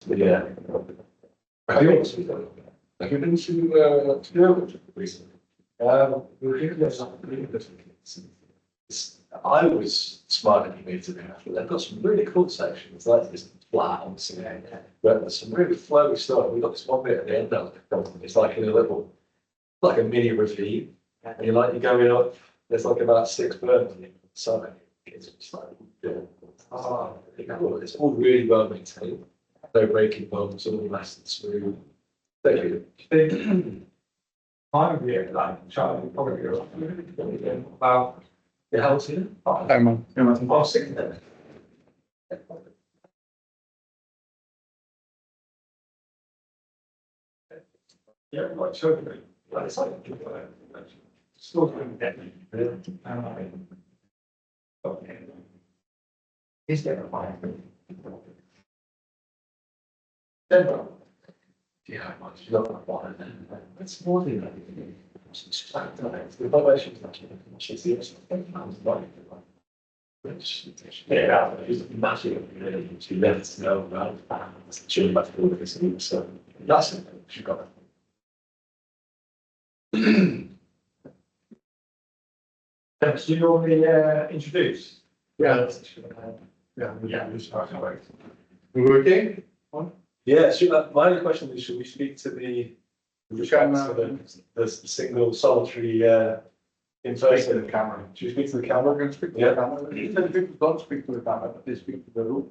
Yeah. Have you been to Cherrington recently? I was smart at me to be honest. They've got some really cool sections, like this flat, obviously, but there's some really flowy stuff. We've got this one bit at the end of it. It's like in a little, like a mini ravine, and you're going up. There's like about 6 berms on the side. It's just like, cool. It's all really well maintained. No breaking bumps, all nice and smooth. Thank you. I'm here, like, Charlie, probably about It helps you. I'll sit there. Yeah, like children, like it's like still doing that. Okay. He's getting fine. Yeah, much love one. It's more than that. The vibration is actually she's the yeah, it's massive. She let us know about she about to do this, so that's it. She got it. Do you normally introduce? Yeah. Working? Yeah, my only question is, should we speak to the single solitary in person? To the camera. Should we speak to the camera? We're going to speak to the camera. Even people don't speak to the camera, but they speak to the room.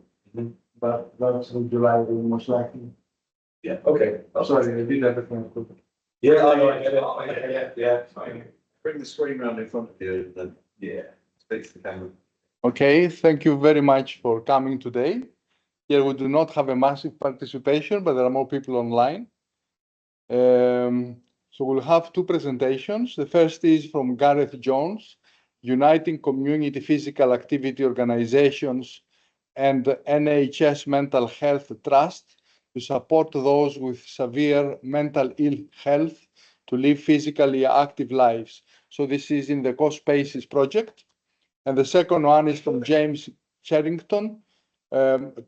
But those who July will most likely. Yeah, okay. Sorry, they did everything. Yeah, I get it. Yeah. Bring the screen round in front of you, then, speak to the camera. Okay, thank you very much for coming today. Here we do not have a massive participation, but there are more people online. So we'll have 2 presentations. The first is from Gareth Jones, Uniting Community Physical Activity Organizations and NHS Mental Health Trust to support those with severe mental ill health to live physically active lives. So this is in the Co-Spaces project. And the second one is from James Cherrington,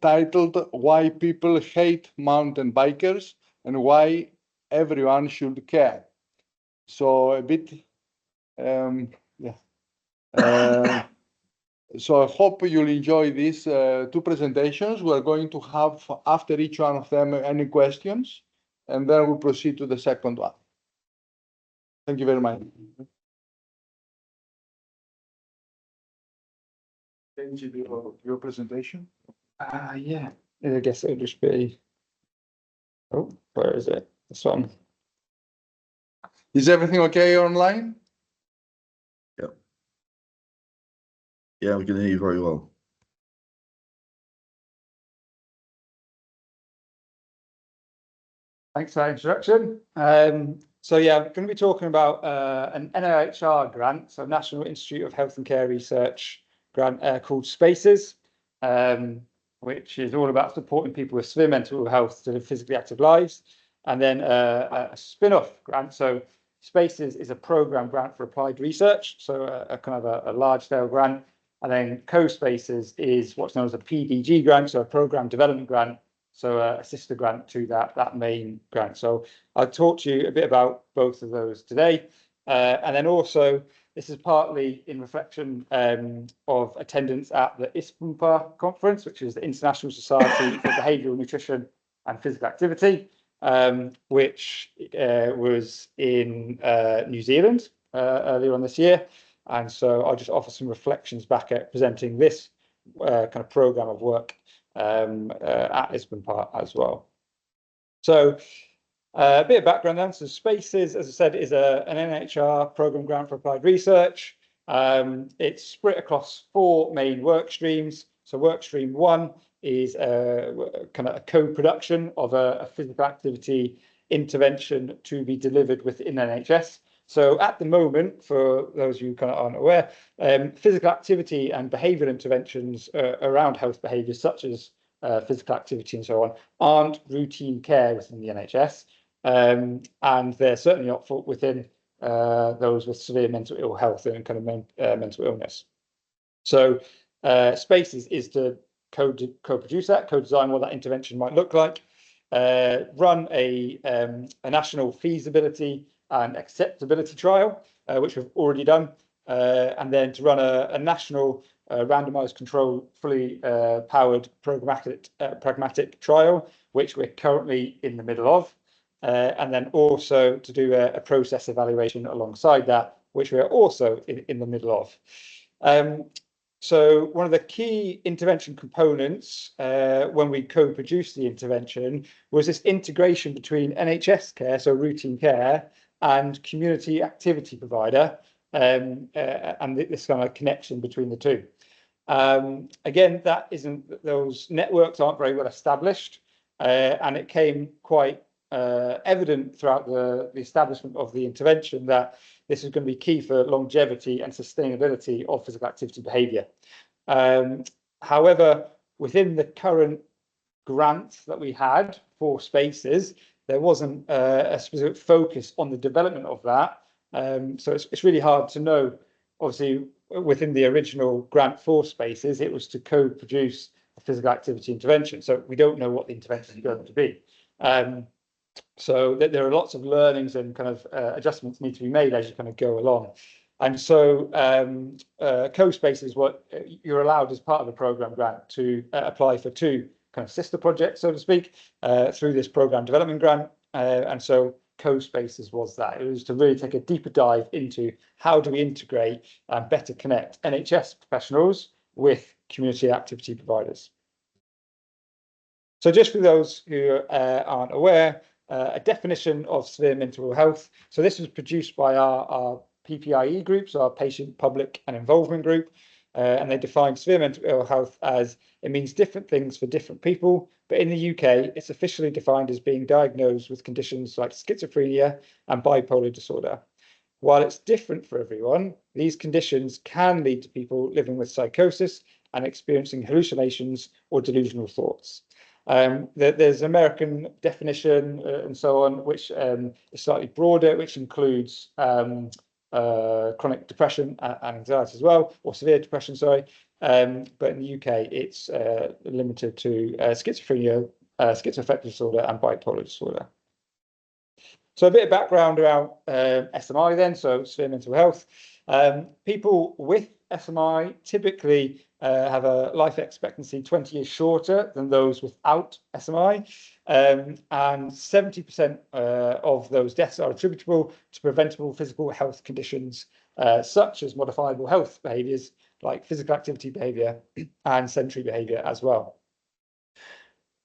titled Why People Hate Mountain Bikers and Why Everyone Should Care. So a bit, so I hope you'll enjoy these 2 presentations. We're going to have, after each one of them, any questions, and then we'll proceed to the second one. Thank you very much. Can you do your presentation? Yeah, I guess it would just be, oh, where is it? This one. Is everything okay online? Yeah, we can hear you very well. Thanks for that introduction. So yeah, I'm going to be talking about an NIHR grant, so National Institute of Health and Care Research grant called Spaces, which is all about supporting people with severe mental health to live physically active lives. And then a spin-off grant. So Spaces is a program grant for applied research, so a kind of a large-scale grant. And then Co-Spaces is what's known as a PDG grant, so a program development grant, so a sister grant to that main grant. So I'll talk to you a bit about both of those today. And then also, this is partly in reflection of attendance at the ISPMPA conference, which is the International Society for Behavioural Nutrition and Physical Activity, which was in New Zealand earlier on this year. And so I'll just offer some reflections back at presenting this kind of program of work at ISPMPA as well. So a bit of background then. So Spaces, as I said, is an NHR program grant for applied research. It's split across 4 main work streams. So work stream 1 is kind of a co-production of a physical activity intervention to be delivered within NHS. So at the moment, for those of you who kind of aren't aware, physical activity and behavioural interventions around health behaviours, such as physical activity and so on, aren't routine care within the NHS. And they're certainly not within those with severe mental ill health and kind of mental illness. So Spaces is to co-produce that, co-design what that intervention might look like. run a national feasibility and acceptability trial, which we've already done, and then to run a national randomized control, fully powered pragmatic trial, which we're currently in the middle of, and then also to do a process evaluation alongside that, which we're also in the middle of. So one of the key intervention components when we co-produced the intervention was this integration between NHS care, so routine care, and community activity provider, and this kind of connection between the two. Again, those networks aren't very well established, and it came quite evident throughout the establishment of the intervention that this is going to be key for longevity and sustainability of physical activity behaviour. However, within the current grant that we had for spaces, there wasn't a specific focus on the development of that. So it's really hard to know. Obviously, within the original grant for spaces, it was to co-produce a physical activity intervention. So we don't know what the intervention is going to be. So there are lots of learnings and kind of adjustments need to be made as you kind of go along. And so co-space is what you're allowed as part of the program grant to apply for two kind of sister projects, so to speak, through this program development grant. And so co-spaces was that. It was to really take a deeper dive into how do we integrate and better connect NHS professionals with community activity providers. So just for those who aren't aware, a definition of severe mental health. So this was produced by our PPIE groups, our patient, public and involvement group. And they define severe mental health as it means different things for different people. But in the UK, it's officially defined as being diagnosed with conditions like schizophrenia and bipolar disorder. While it's different for everyone, these conditions can lead to people living with psychosis and experiencing hallucinations or delusional thoughts. There's an American definition and so on, which is slightly broader, which includes chronic depression and anxiety as well, or severe depression, sorry. But in the UK, it's limited to schizophrenia, schizoaffective disorder, and bipolar disorder. So a bit of background around SMI then, so severe mental health. People with SMI typically have a life expectancy 20 years shorter than those without SMI, and 70% of those deaths are attributable to preventable physical health conditions such as modifiable health behaviours like physical activity behaviour and sedentary behaviour as well.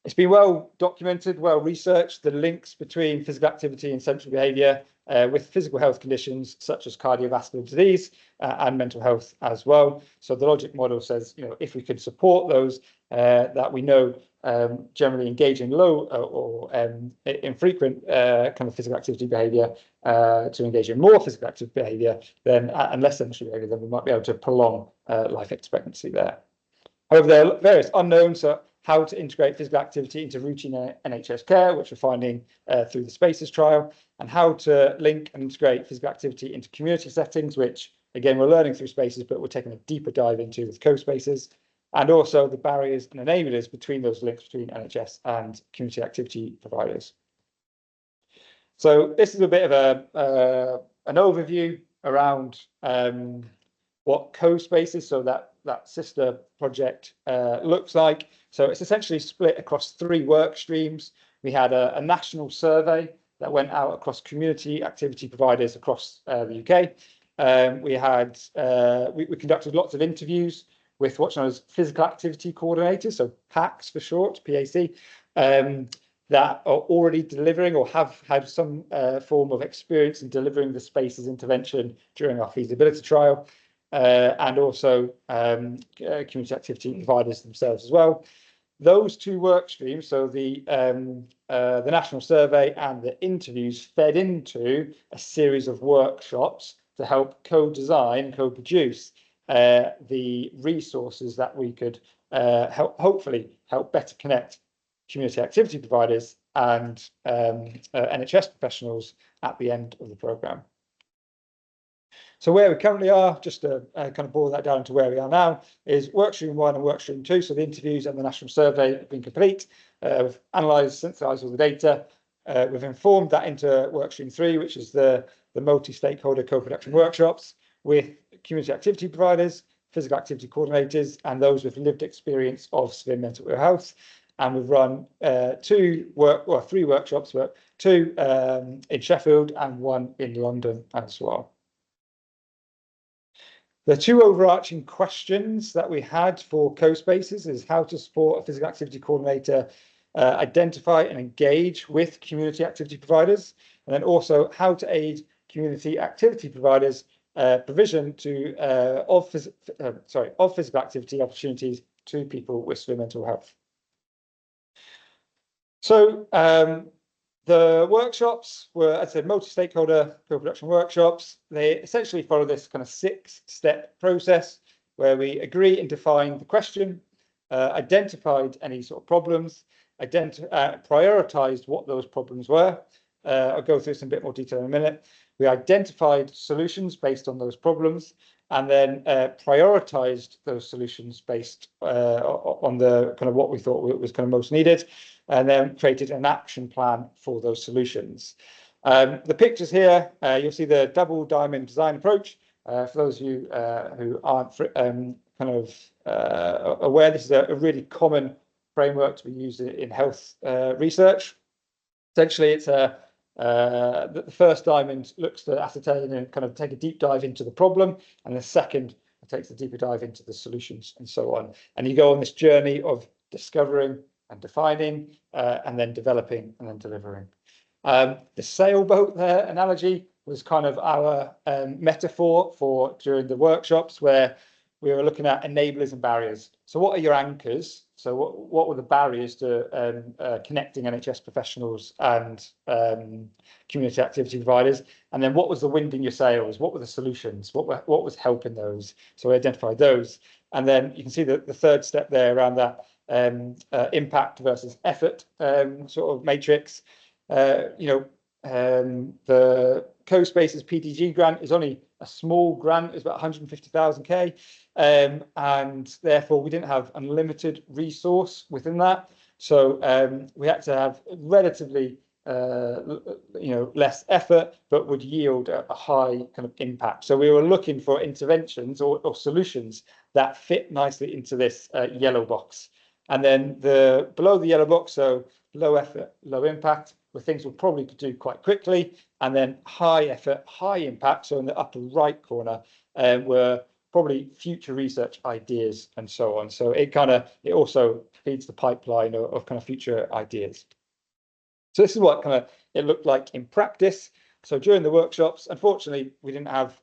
It's been well documented, well researched, the links between physical activity and sedentary behaviour with physical health conditions such as cardiovascular disease and mental health as well. So the logic model says, you know, if we could support those that we know generally engage in low or infrequent kind of physical activity behaviour to engage in more physical active behaviour then and less sedentary behaviour, then we might be able to prolong life expectancy there. However, there are various unknowns. So how to integrate physical activity into routine NHS care, which we're finding through the Spaces trial, and how to link and integrate physical activity into community settings, which again, we're learning through Spaces, but we're taking a deeper dive into with co-spaces, and also the barriers and enablers between those links between NHS and community activity providers. So this is a bit of an overview around what co-spaces, so that sister project looks like. So it's essentially split across 3 work streams. We had a national survey that went out across community activity providers across the UK. We conducted lots of interviews with what's known as physical activity coordinators, so PACs for short, PAC, that are already delivering or have had some form of experience in delivering the Spaces intervention during our feasibility trial. And also community activity providers themselves as well. Those 2 work streams, so the national survey and the interviews, fed into a series of workshops to help co-design, co-produce the resources that we could hopefully help better connect community activity providers and NHS professionals at the end of the programme. So where we currently are, just to kind of boil that down to where we are now, is workstream 1 and workstream 2. So the interviews and the national survey have been complete. We've analysed, synthesised all the data. We've informed that into workstream 3, which is the multi-stakeholder co-production workshops with community activity providers, physical activity coordinators, and those with lived experience of severe mental ill health. And we've run 3 workshops, but 2 in Sheffield and 1 in London as well. The 2 overarching questions that we had for co-spaces is how to support a physical activity coordinator identify and engage with community activity providers, and then also how to aid community activity providers provision of physical activity opportunities to people with severe mental health. So the workshops were, as I said, multi-stakeholder co-production workshops. They essentially follow this kind of 6-step process where we agree and define the question, identified any sort of problems, prioritized what those problems were. I'll go through this in a bit more detail in a minute. We identified solutions based on those problems, and then prioritized those solutions based on the kind of what we thought was kind of most needed, and then created an action plan for those solutions. The pictures here, you'll see the double diamond design approach. For those of you who aren't aware, this is a really common framework to be used in health research. Essentially, it's the first diamond looks to ascertain and kind of take a deep dive into the problem, and the second takes a deeper dive into the solutions and so on. And you go on this journey of discovering and defining, and then developing and then delivering. The sailboat there analogy was kind of our metaphor for during the workshops, where we were looking at enablers and barriers. So what are your anchors? So what were the barriers to connecting NHS professionals and community activity providers? And then what was the wind in your sails? What were the solutions? What was helping those? So we identified those. And then you can see the third step there around that impact versus effort sort of matrix. The Co-Spaces PDG grant is only a small grant, it's about 150,000 and therefore we didn't have unlimited resource within that. So we had to have relatively less effort, but would yield a high kind of impact. So we were looking for interventions or solutions that fit nicely into this yellow box. And then below the yellow box, so low effort, low impact, were things we probably could do quite quickly, and then high effort, high impact. So in the upper right corner were probably future research ideas and so on. So it also feeds the pipeline of kind of future ideas. So this is what kind of it looked like in practice. So during the workshops, unfortunately, we didn't have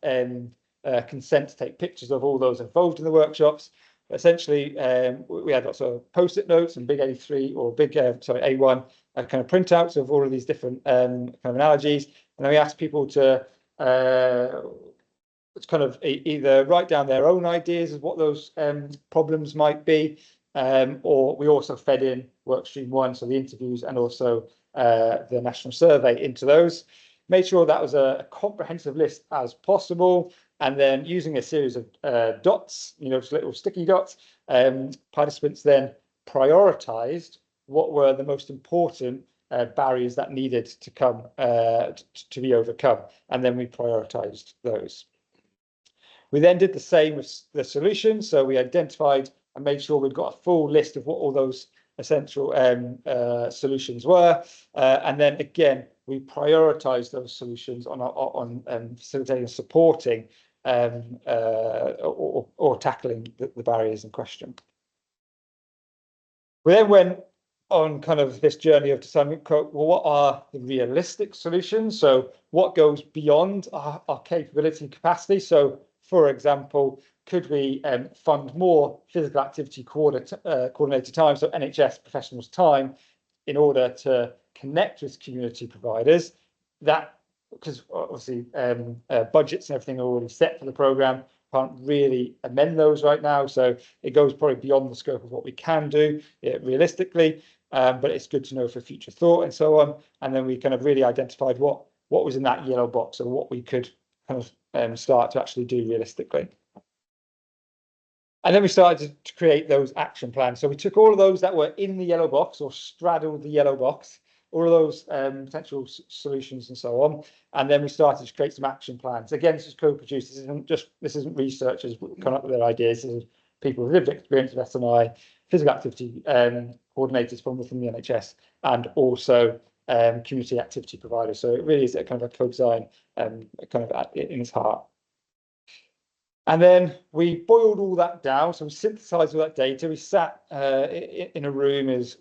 consent to take pictures of all those involved in the workshops. Essentially, we had lots of post-it notes and big A3 or big A1 kind of printouts of all of these different kind of analogies, and then we asked people to kind of either write down their own ideas of what those problems might be, or we also fed in workstream 1, so the interviews, and also the national survey into those. Made sure that was a comprehensive list as possible. And then using a series of dots, just little sticky dots, participants then prioritized what were the most important barriers that needed to come to be overcome. And then we prioritized those. We then did the same with the solutions. So we identified and made sure we'd got a full list of what all those essential solutions were. And then again, we prioritized those solutions on facilitating and supporting or tackling the barriers in question. We then went on kind of this journey of deciding, well, what are the realistic solutions? So what goes beyond our capability and capacity? So, for example, could we fund more physical activity coordinator time, so NHS professionals' time, in order to connect with community providers? That, because obviously budgets and everything are already set for the programme, can't really amend those right now. So it goes probably beyond the scope of what we can do realistically, but it's good to know for future thought and so on. And then we kind of really identified what was in that yellow box, or what we could kind of start to actually do realistically. And then we started to create those action plans. So we took all of those that were in the yellow box or straddled the yellow box, all of those potential solutions and so on. And then we started to create some action plans. Again, this is co-produced. This isn't researchers coming up with their ideas. This is people with lived experience of SMI, physical activity coordinators from within the NHS, and also community activity providers. So it really is a kind of a co-design kind of in its heart. And then we boiled all that down. So we synthesized all that data. We sat in a room as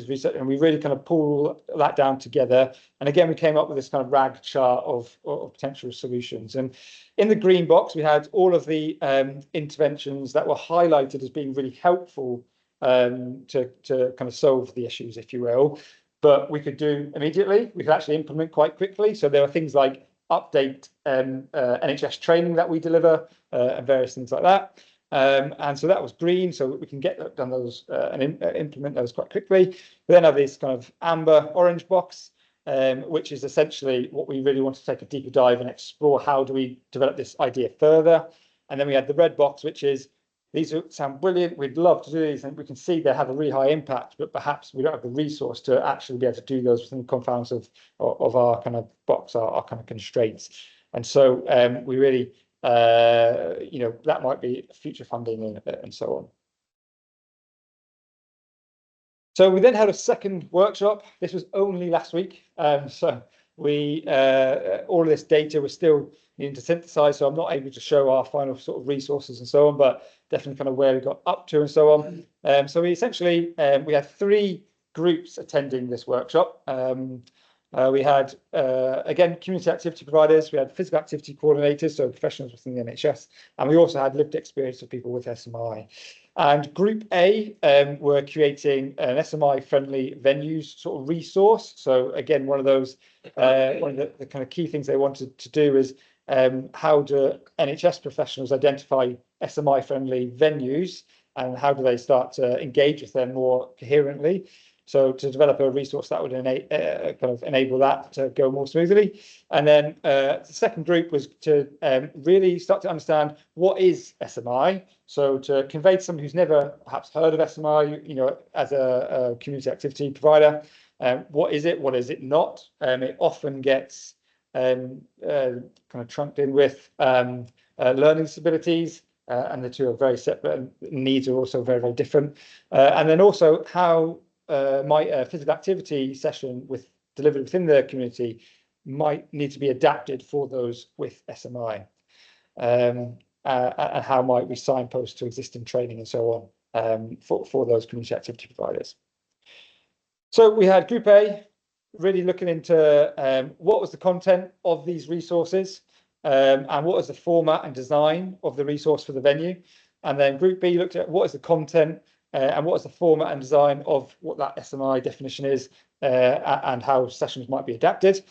research, and we really kind of pulled that down together. And again, we came up with this kind of RAG chart of potential solutions. And in the green box, we had all of the interventions that were highlighted as being really helpful to kind of solve the issues, if you will. But we could do immediately. We could actually implement quite quickly. So there were things like update NHS training that we deliver and various things like that. And so that was green, so we can get done those and implement those quite quickly. We then have this kind of amber orange box, which is essentially what we really want to take a deeper dive and explore. How do we develop this idea further? And then we had the red box, which is these sound brilliant. We'd love to do these, and we can see they have a really high impact, but perhaps we don't have the resource to actually be able to do those within the confines of our kind of box, our kind of constraints. And so we really, that might be future funding and so on. So we then had a second workshop. This was only last week. So we all of this data was still needing to synthesize, so I'm not able to show our final sort of resources and so on, but definitely kind of where we got up to and so on. So we essentially we had 3 groups attending this workshop. We had again community activity providers, we had physical activity coordinators, so professionals within the NHS, and we also had lived experience of people with SMI. And Group A were creating an SMI friendly venues sort of resource. So again, one of those one of the kind of key things they wanted to do is how do NHS professionals identify SMI friendly venues, and how do they start to engage with them more coherently? So to develop a resource that would kind of enable that to go more smoothly. And then the second group was to really start to understand what is SMI. So to convey to someone who's never perhaps heard of SMI, as a community activity provider, what is it? What is it not? It often gets kind of trunked in with learning disabilities, and the two are very separate, and needs are also very, very different. And then also how might a physical activity session delivered within the community might need to be adapted for those with SMI, and how might we signpost to existing training and so on for those community activity providers. So we had Group A really looking into what was the content of these resources, and what was the format and design of the resource for the venue. And then Group B looked at what is the content and what is the format and design of what that SMI definition is, and how sessions might be adapted.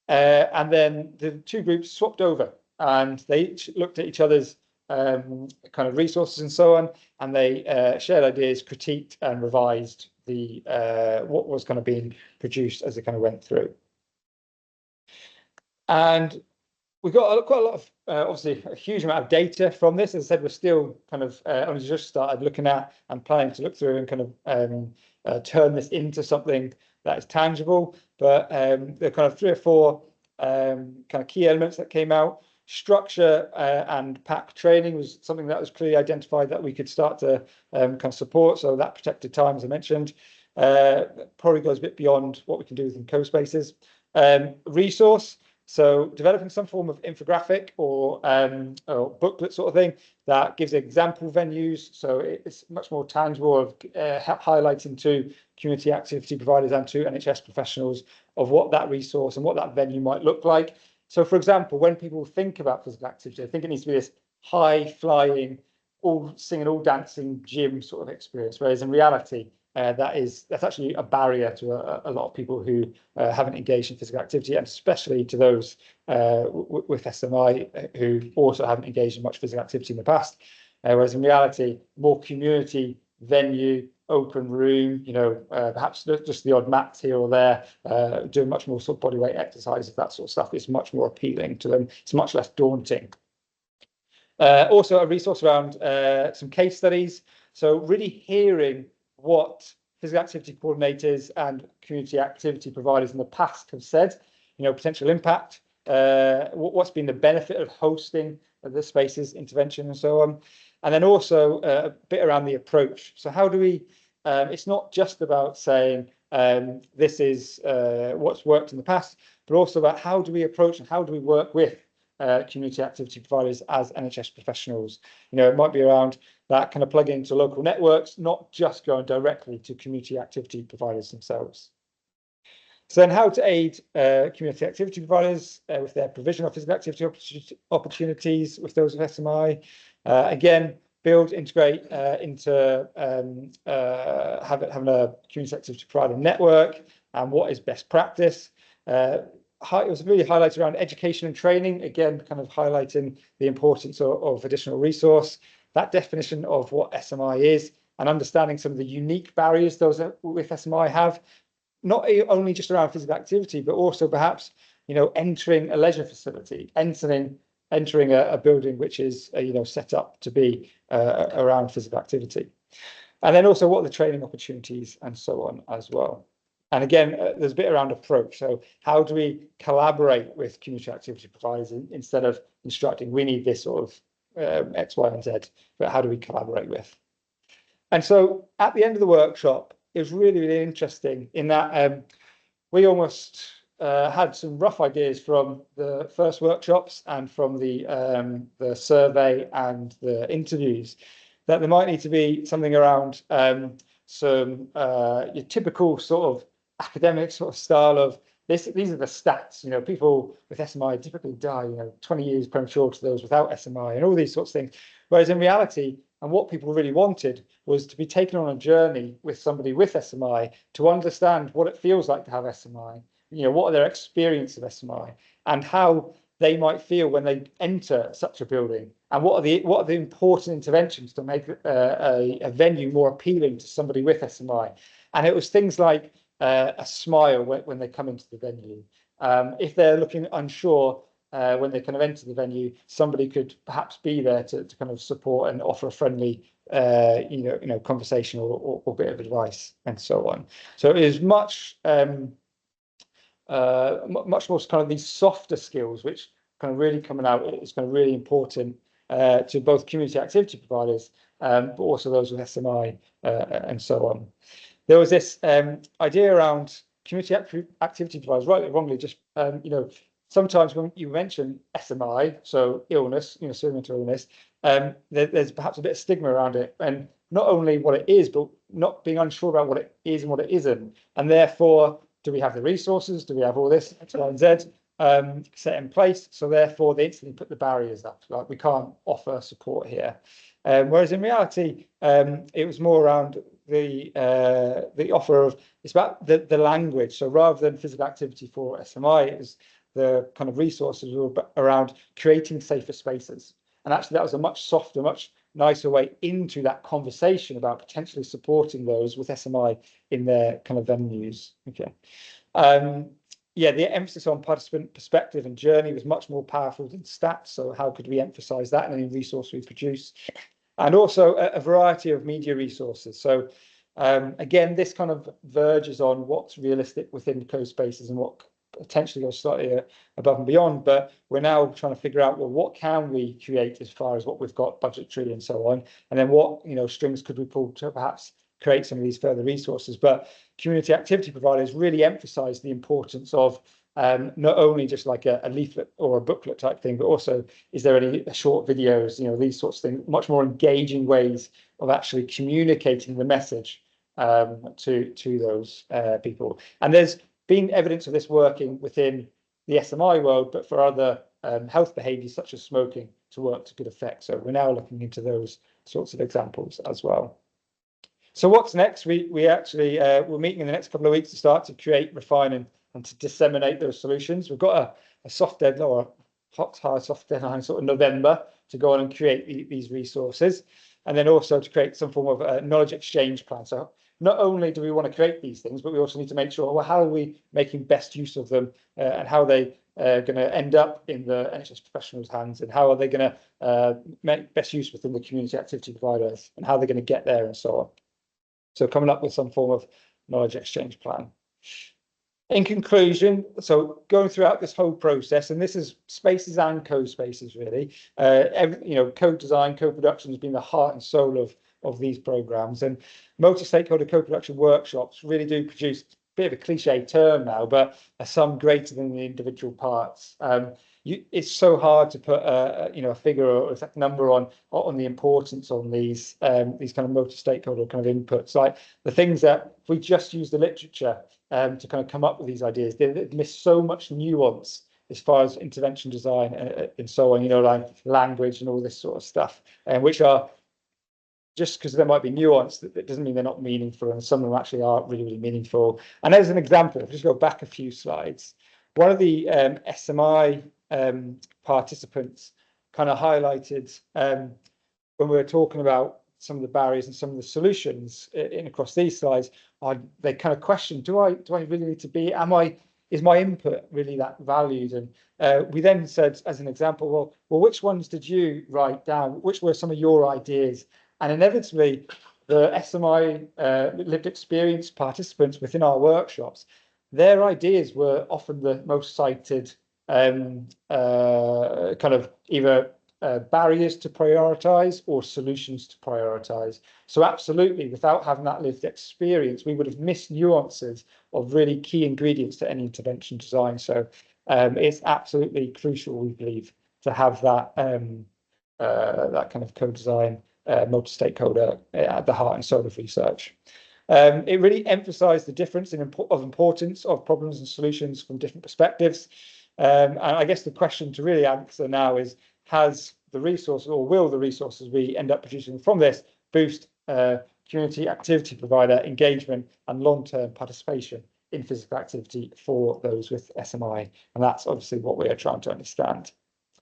And then the 2 groups swapped over, and they each looked at each other's kind of resources and so on, and they shared ideas, critiqued and revised the what was kind of being produced as it kind of went through. And we got quite a lot of, obviously, a huge amount of data from this. As I said, we're still kind of only just started looking at and planning to look through and kind of turn this into something that is tangible. But there are kind of 3 or 4 kind of key elements that came out. Structure and PAC training was something that was clearly identified that we could start to kind of support. So that protected time, as I mentioned, probably goes a bit beyond what we can do within co-spaces. Resource. So developing some form of infographic or booklet sort of thing that gives example venues. So it's much more tangible of highlighting to community activity providers and to NHS professionals of what that resource and what that venue might look like. So for example, when people think about physical activity, I think it needs to be this high flying, all singing, all dancing gym sort of experience. Whereas in reality, that's actually a barrier to a lot of people who haven't engaged in physical activity, and especially to those with SMI who also haven't engaged in much physical activity in the past. Whereas in reality, more community venue, open room, perhaps just the odd mats here or there, doing much more sort of bodyweight exercises, that sort of stuff is much more appealing to them. It's much less daunting. Also a resource around some case studies. So really hearing what physical activity coordinators and community activity providers in the past have said, potential impact, what's been the benefit of hosting the spaces, intervention and so on. And then also a bit around the approach. So how do we, it's not just about saying this is what's worked in the past, but also about how do we approach and how do we work with community activity providers as NHS professionals. It might be around that kind of plugging into local networks, not just going directly to community activity providers themselves. So then how to aid community activity providers with their provision of physical activity opportunities with those of SMI. Again, build, integrate into having a community activity provider network and what is best practice. It was really highlighted around education and training, again, kind of highlighting the importance of additional resource, that definition of what SMI is, and understanding some of the unique barriers those with SMI have, not only just around physical activity, but also perhaps, entering a leisure facility, entering a building which is, set up to be around physical activity. And then also what are the training opportunities and so on as well. And again, there's a bit around approach. So how do we collaborate with community activity providers instead of instructing, we need this sort of X, Y, and Z, but how do we collaborate with? And so at the end of the workshop, it was really, really interesting in that we almost had some rough ideas from the first workshops and from the survey and the interviews that there might need to be something around some your typical sort of academic sort of style of this. These are the stats. People with SMI typically die 20 years premature to those without SMI and all these sorts of things. Whereas in reality, and what people really wanted was to be taken on a journey with somebody with SMI to understand what it feels like to have SMI, what are their experience of SMI and how they might feel when they enter such a building, and what are the important interventions to make a venue more appealing to somebody with SMI. And it was things like a smile when they come into the venue. If they're looking unsure when they kind of enter the venue, somebody could perhaps be there to kind of support and offer a friendly, conversation or bit of advice and so on. So it is much more kind of these softer skills, which kind of really coming out is kind of really important to both community activity providers, but also those with SMI and so on. There was this idea around community activity providers, rightly or wrongly, just, sometimes when you mention SMI, so illness, severe mental illness, there's perhaps a bit of stigma around it, and not only what it is, but not being unsure about what it is and what it isn't. And therefore, do we have the resources? Do we have all this X, Y, and Z set in place? So therefore, they instantly put the barriers up, like we can't offer support here. Whereas in reality, it was more around the offer of, it's about the language. So rather than physical activity for SMI, it was the kind of resources around creating safer spaces. And actually that was a much softer, much nicer way into that conversation about potentially supporting those with SMI in their kind of venues. Okay. Yeah, the emphasis on participant perspective and journey was much more powerful than stats. So how could we emphasize that in any resource we produce? And also a variety of media resources. So again, this kind of verges on what's realistic within code spaces and what potentially goes slightly above and beyond, but we're now trying to figure out, well, what can we create as far as what we've got budgetary and so on, and then what strings could we pull to perhaps create some of these further resources. But community activity providers really emphasize the importance of not only just like a leaflet or a booklet type thing, but also is there any short videos, these sorts of things, much more engaging ways of actually communicating the message to those people. And there's been evidence of this working within the SMI world, but for other health behaviours such as smoking to work to good effect. So we're now looking into those sorts of examples as well. So what's next? We actually we're meeting in the next couple of weeks to start to create, refine, and to disseminate those solutions. We've got a soft deadline, or a hard soft deadline, sort of November, to go on and create these resources, and then also to create some form of a knowledge exchange plan. So not only do we want to create these things, but we also need to make sure, well, how are we making best use of them, and how they going to end up in the NHS professionals' hands, and how are they going to make best use within the community activity providers, and how they're going to get there, and so on. So coming up with some form of knowledge exchange plan. In conclusion, so going throughout this whole process, and this is spaces and co-spaces really, co-design, co-production has been the heart and soul of these programs, and multi-stakeholder co-production workshops really do produce, a bit of a cliche term now, but a sum greater than the individual parts. It's so hard to put a figure or a exact number on the importance on these kind of multi-stakeholder kind of inputs. Like the things that if we just use the literature to kind of come up with these ideas, they miss so much nuance as far as intervention design and so on, like language and all this sort of stuff, and which are, just because there might be nuance, that doesn't mean they're not meaningful, and some of them actually are really, really meaningful. And as an example, if I just go back a few slides, one of the SMI participants kind of highlighted when we were talking about some of the barriers and some of the solutions across these slides, they kind of questioned, do I really need to be, is my input really that valued? And we then said, as an example, well, which ones did you write down? Which were some of your ideas? And inevitably, the SMI lived experience participants within our workshops, their ideas were often the most cited kind of either barriers to prioritize or solutions to prioritize. So absolutely, without having that lived experience, we would have missed nuances of really key ingredients to any intervention design. So it's absolutely crucial, we believe, to have that that kind of co-design multi-stakeholder at the heart and soul of research. It really emphasized the difference of importance of problems and solutions from different perspectives. And I guess the question to really answer now is, has the resources, or will the resources we end up producing from this boost community activity provider engagement and long-term participation in physical activity for those with SMI? And that's obviously what we are trying to understand.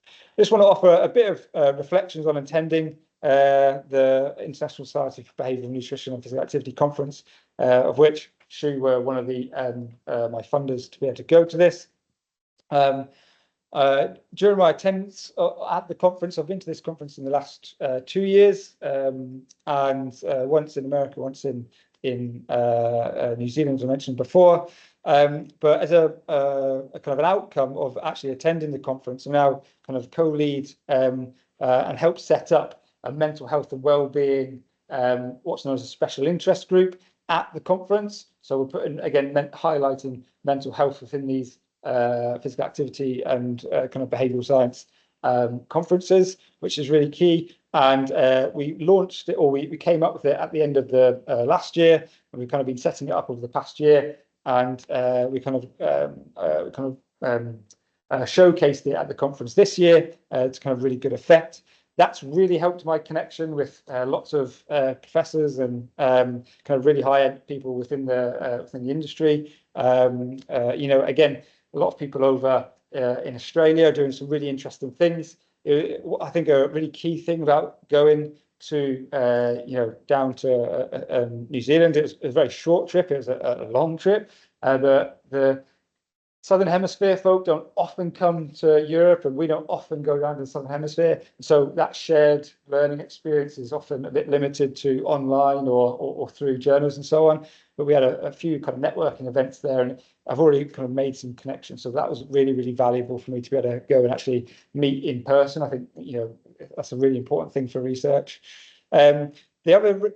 I just want to offer a bit of reflections on attending the International Society for Behavioural Nutrition and Physical Activity Conference, of which Shu were one of the my funders to be able to go to this. During my attendance at the conference, I've been to this conference in the last 2 years, and once in America, once in New Zealand, as I mentioned before. But as a kind of an outcome of actually attending the conference, I'm now kind of co-lead and help set up a mental health and well-being, what's known as a special interest group at the conference. So we're putting, again, highlighting mental health within these physical activity and kind of behavioural science conferences, which is really key. And we launched it, or we came up with it at the end of the last year, and we've kind of been setting it up over the past year. And we kind of showcased it at the conference this year to kind of really good effect. That's really helped my connection with lots of professors and kind of really high-end people within the industry. Again, a lot of people over in Australia are doing some really interesting things. I think a really key thing about going to down to New Zealand, it was a very short trip. It was a long trip. The Southern Hemisphere folk don't often come to Europe, and we don't often go down to the Southern Hemisphere. So that shared learning experience is often a bit limited to online or through journals and so on. But we had a few kind of networking events there, and I've already kind of made some connections. So that was really, really valuable for me to be able to go and actually meet in person. I think, that's a really important thing for research. The other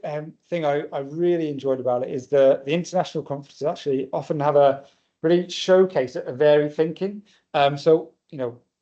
thing I really enjoyed about it is the international conferences actually often have a really showcase a varied thinking. So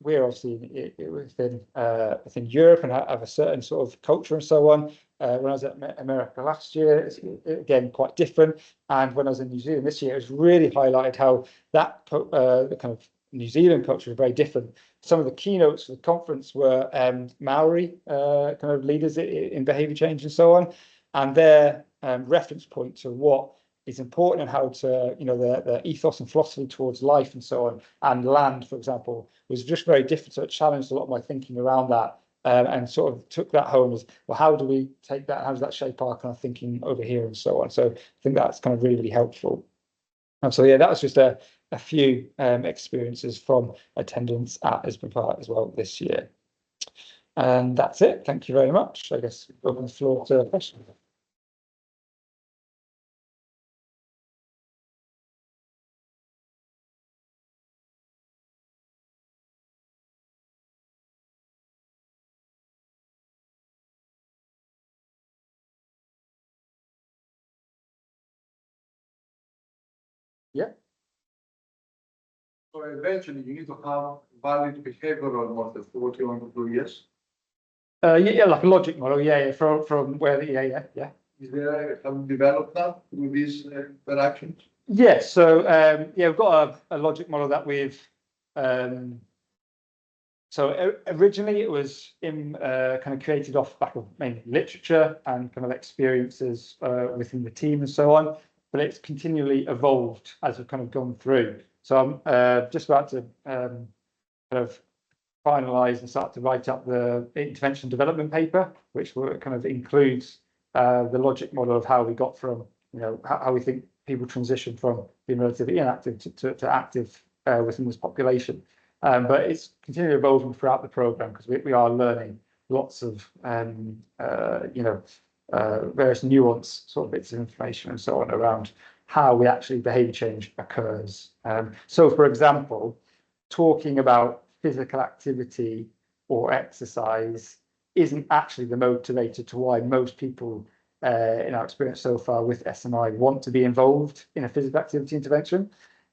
we're obviously within Europe and have a certain sort of culture and so on. When I was at America last year, it's again quite different. And when I was in New Zealand this year, it was really highlighted how that the kind of New Zealand culture is very different. Some of the keynotes for the conference were Maori kind of leaders in behaviour change and so on, and their reference point to what is important and how to, the ethos and philosophy towards life and so on, and land, for example, was just very different. So it challenged a lot of my thinking around that. and sort of took that home as, well, how do we take that? How does that shape our kind of thinking over here and so on? So I think that's kind of really, really helpful. So yeah, that was just a few experiences from attendance at Lisbon Park as well this year. And that's it. Thank you very much. I guess open the floor to questions. Yeah. So eventually you need to have valid behavioral model for what you want to do, yes? Yeah, like a logic model. Yeah, from where yeah. Is there, have you developed that with these interactions? Yeah, so yeah, we've got a logic model that we've so originally it was in kind of created off back of mainly literature and kind of experiences within the team and so on, but it's continually evolved as we've kind of gone through. So I'm just about to kind of finalize and start to write up the intervention development paper, which will kind of includes the logic model of how we got from, you know, how we think people transition from being relatively inactive to active within this population. But it's continually evolving throughout the program because we are learning lots of, you know, various nuance sort of bits of information and so on around how we actually behavior change occurs. So, for example, talking about physical activity or exercise isn't actually the motivator to why most people in our experience so far with SMI want to be involved in a physical activity intervention.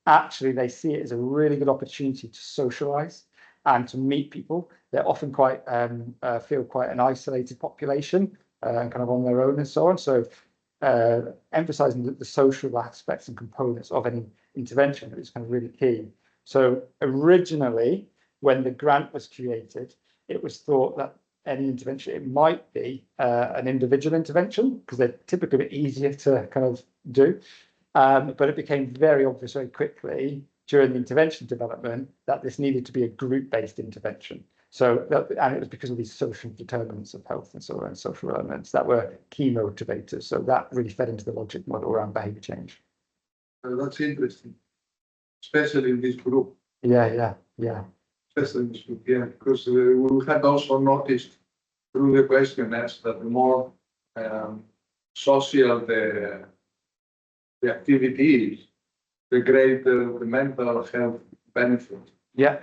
Actually, they see it as a really good opportunity to socialize and to meet people. They're often quite feel quite an isolated population and kind of on their own and so on. So emphasizing the social aspects and components of any intervention is kind of really key. So originally, when the grant was created, it was thought that any intervention, it might be an individual intervention because they're typically a bit easier to kind of do. But it became very obvious very quickly during the intervention development that this needed to be a group-based intervention. So, and it was because of these social determinants of health and so on, social elements that were key motivators. So that really fed into the logic model around behavior change. That's interesting, especially in this group. Yeah. Especially in this group, yeah, because we had also noticed through the questionnaires that the more social the activity is, the greater the mental health benefit. Yeah.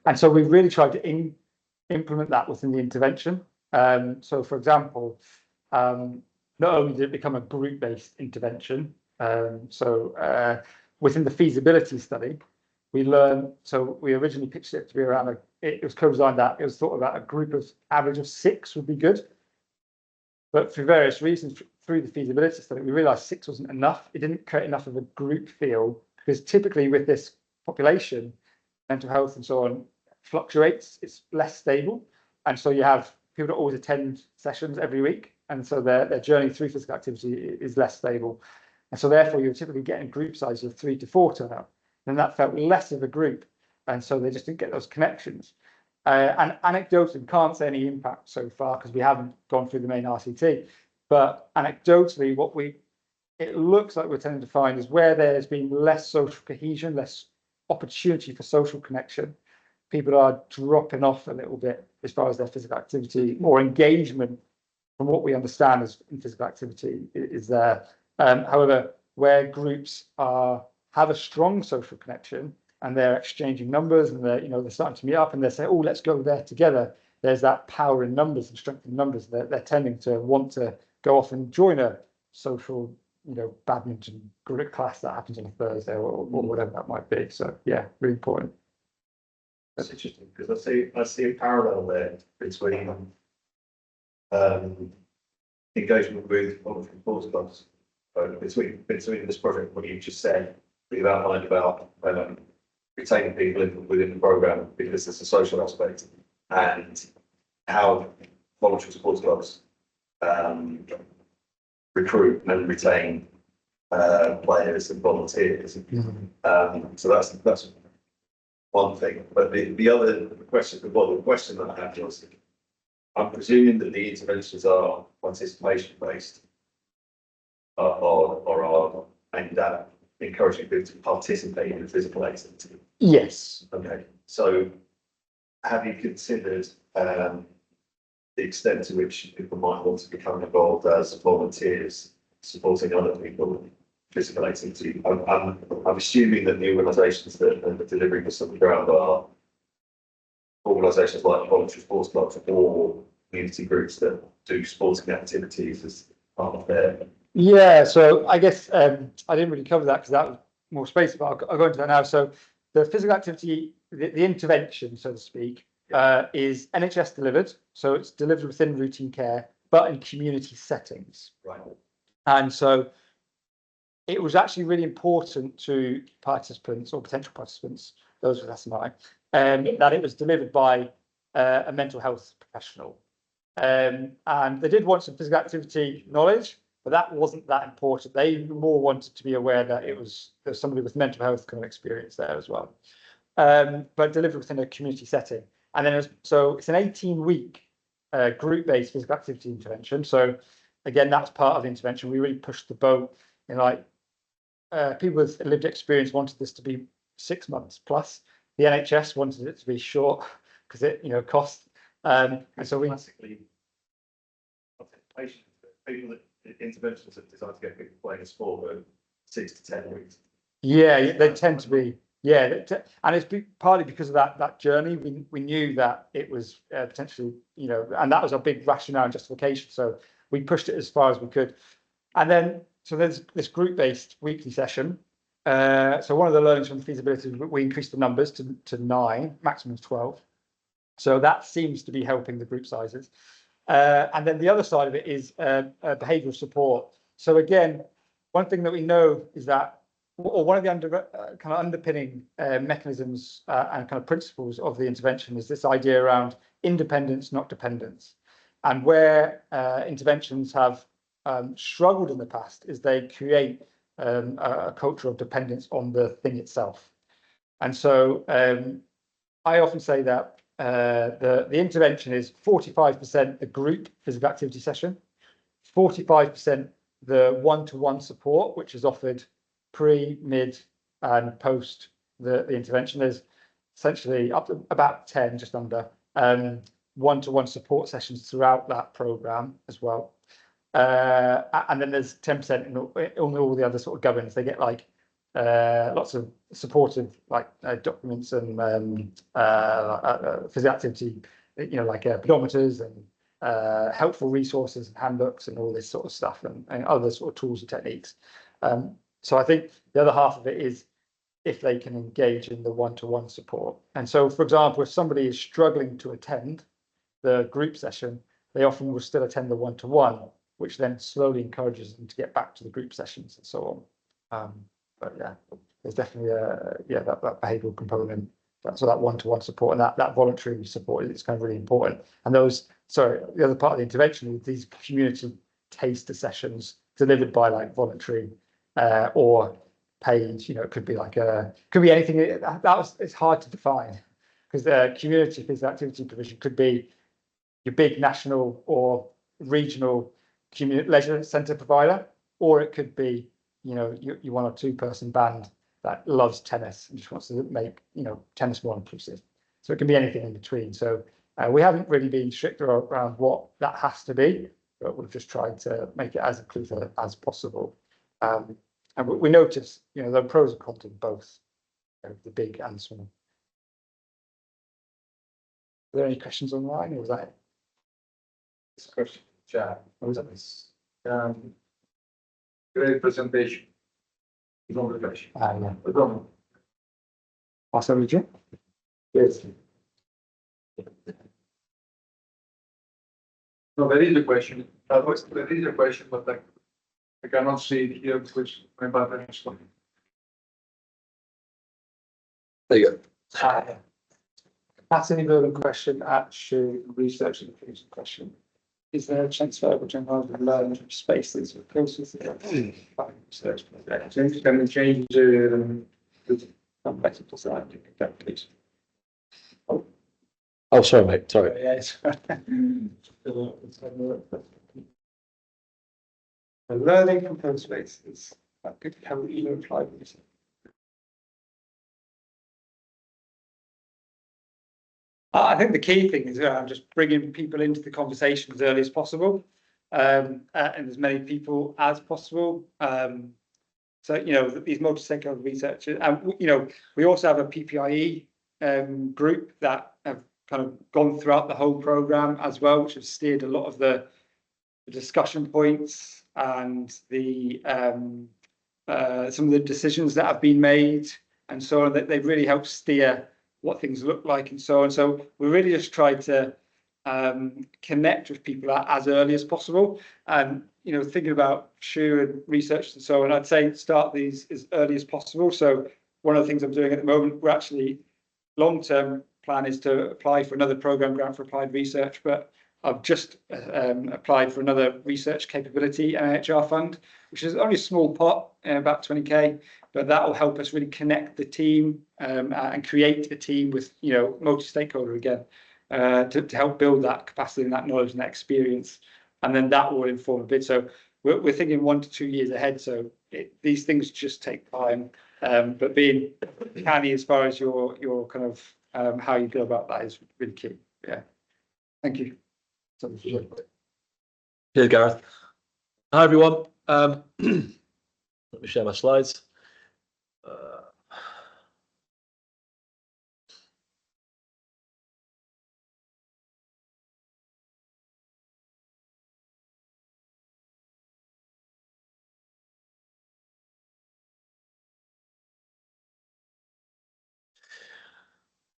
And so we really tried to implement that within the intervention. So, for example, not only did it become a group-based intervention, within the feasibility study, we learned, so we originally pitched it to be around, it was co-designed that, it was thought about a group of average of 6 would be good. But for various reasons, through the feasibility study, we realized 6 wasn't enough. It didn't create enough of a group feel because typically with this population, mental health and so on fluctuates, it's less stable. And so you have people that always attend sessions every week. And so their journey through physical activity is less stable. And so therefore you're typically getting group sizes of 3 to 4 turnout. And that felt less of a group. And so they just didn't get those connections. And anecdotally, can't say any impact so far because we haven't gone through the main RCT. But anecdotally, it looks like we're tending to find is where there's been less social cohesion, less opportunity for social connection, people are dropping off a little bit as far as their physical activity, more engagement from what we understand as in physical activity is there. However, where groups have a strong social connection and they're exchanging numbers and they're starting to meet up and they say, oh, let's go there together. There's that power in numbers and strength in numbers. They're tending to want to go off and join a social, badminton group class that happens on a Thursday or whatever that might be. So yeah, really important. That's interesting because I see a parallel there between engagement with voluntary sports clubs, between this project, what you just said, what you've outlined about retaining people within the program because there's a social aspect, and how voluntary sports clubs recruit and retain players and volunteers. So that's one thing, but the other question, well, the question that I had was, I'm presuming that the interventions are participation based, or are aimed at encouraging people to participate in physical activity. Yes. Okay, so have you considered the extent to which people might want to become involved as volunteers supporting other people in physical activity? I'm assuming that the organisations that are delivering this on the ground are organisations like voluntary sports clubs or community groups that do sporting activities as part of their. Yeah, so I guess I didn't really cover that because that was more space, but I'll go into that now. So the physical activity, the intervention, so to speak, is NHS delivered. So it's delivered within routine care, but in community settings. Right. And so it was actually really important to participants or potential participants, those with SMI, that it was delivered by a mental health professional. And they did want some physical activity knowledge, but that wasn't that important. They more wanted to be aware that there's somebody with mental health kind of experience there as well, but delivered within a community setting. And then so it's an 18-week group-based physical activity intervention. So again, that's part of the intervention. We really pushed the boat in like people with lived experience wanted this to be 6 months plus. The NHS wanted it to be short because it cost. And so we Classically, people that interventions are designed to get people playing a sport are 6 to 10 weeks. Yeah, they tend to be. Yeah, and it's partly because of that journey. We knew that it was potentially, and that was a big rationale and justification. So we pushed it as far as we could. And then, so there's this group-based weekly session. So one of the learnings from the feasibility, we increased the numbers to 9, maximum of 12. So that seems to be helping the group sizes. And then the other side of it is behavioural support. So again, one thing that we know is that, or one of the kind of underpinning mechanisms and kind of principles of the intervention is this idea around independence, not dependence. And where interventions have struggled in the past is they create a culture of dependence on the thing itself. And so I often say that the intervention is 45% the group physical activity session, 45% the one-to-one support, which is offered pre, mid, and post the intervention. There's essentially up to about 10, just under, one-to-one support sessions throughout that program as well. And then there's 10% in all the other sort of governance. They get like lots of supportive documents and physical activity, like pedometers and helpful resources and handbooks and all this sort of stuff and other sort of tools and techniques. So I think the other half of it is if they can engage in the one-to-one support. And so, for example, if somebody is struggling to attend the group session, they often will still attend the one-to-one, which then slowly encourages them to get back to the group sessions and so on. But yeah, there's definitely that behavioural component. So that one-to-one support and that voluntary support is kind of really important. And the other part of the intervention is these community taster sessions delivered by like voluntary or paid. It could be could be anything. It's hard to define because the community physical activity provision could be your big national or regional community leisure centre provider, or it could be your 1 or 2 person band that loves tennis and just wants to make tennis more inclusive. So it can be anything in between. So we haven't really been strict around what that has to be, but we've just tried to make it as inclusive as possible. And we notice there are pros and cons in both, the big and small. Are there any questions online, or was that it? This question, chat. What was that? Great presentation. Congratulations. Yeah. Also, Richard? Yes. No, there is a question. There is a question, but I cannot see it here because my button is on. There you go. Capacity building question, actually research and inclusion question. Is there a transferable technology learning from spaces or processes? Research project. Can we change better design? Oh, sorry, mate. Sorry. Yeah, it's the learning from code spaces. That could help you apply this. I think the key thing is just bringing people into the conversation as early as possible, and as many people as possible. So, you know, these multi-stakeholder researchers, and, you know, we also have a PPIE group that have kind of gone throughout the whole program as well, which have steered a lot of the discussion points and the some of the decisions that have been made and so on, that they've really helped steer what things look like and so on. So we really just tried to connect with people as early as possible, and, you know, thinking about and research and so on, I'd say start these as early as possible. So one of the things I'm doing at the moment, we're actually long-term plan is to apply for another program grant for applied research, but I've just applied for another research capability NIHR fund, which is only a small pot, about 20k, but that will help us really connect the team and create a team with, you know, multi-stakeholder again, to help build that capacity and that knowledge and that experience, and then that will inform a bit. So we're thinking 1 to 2 years ahead. So these things just take time, but being canny as far as your kind of how you go about that is really key. Yeah, thank you. Here's Gareth. Hi, everyone. Let me share my slides.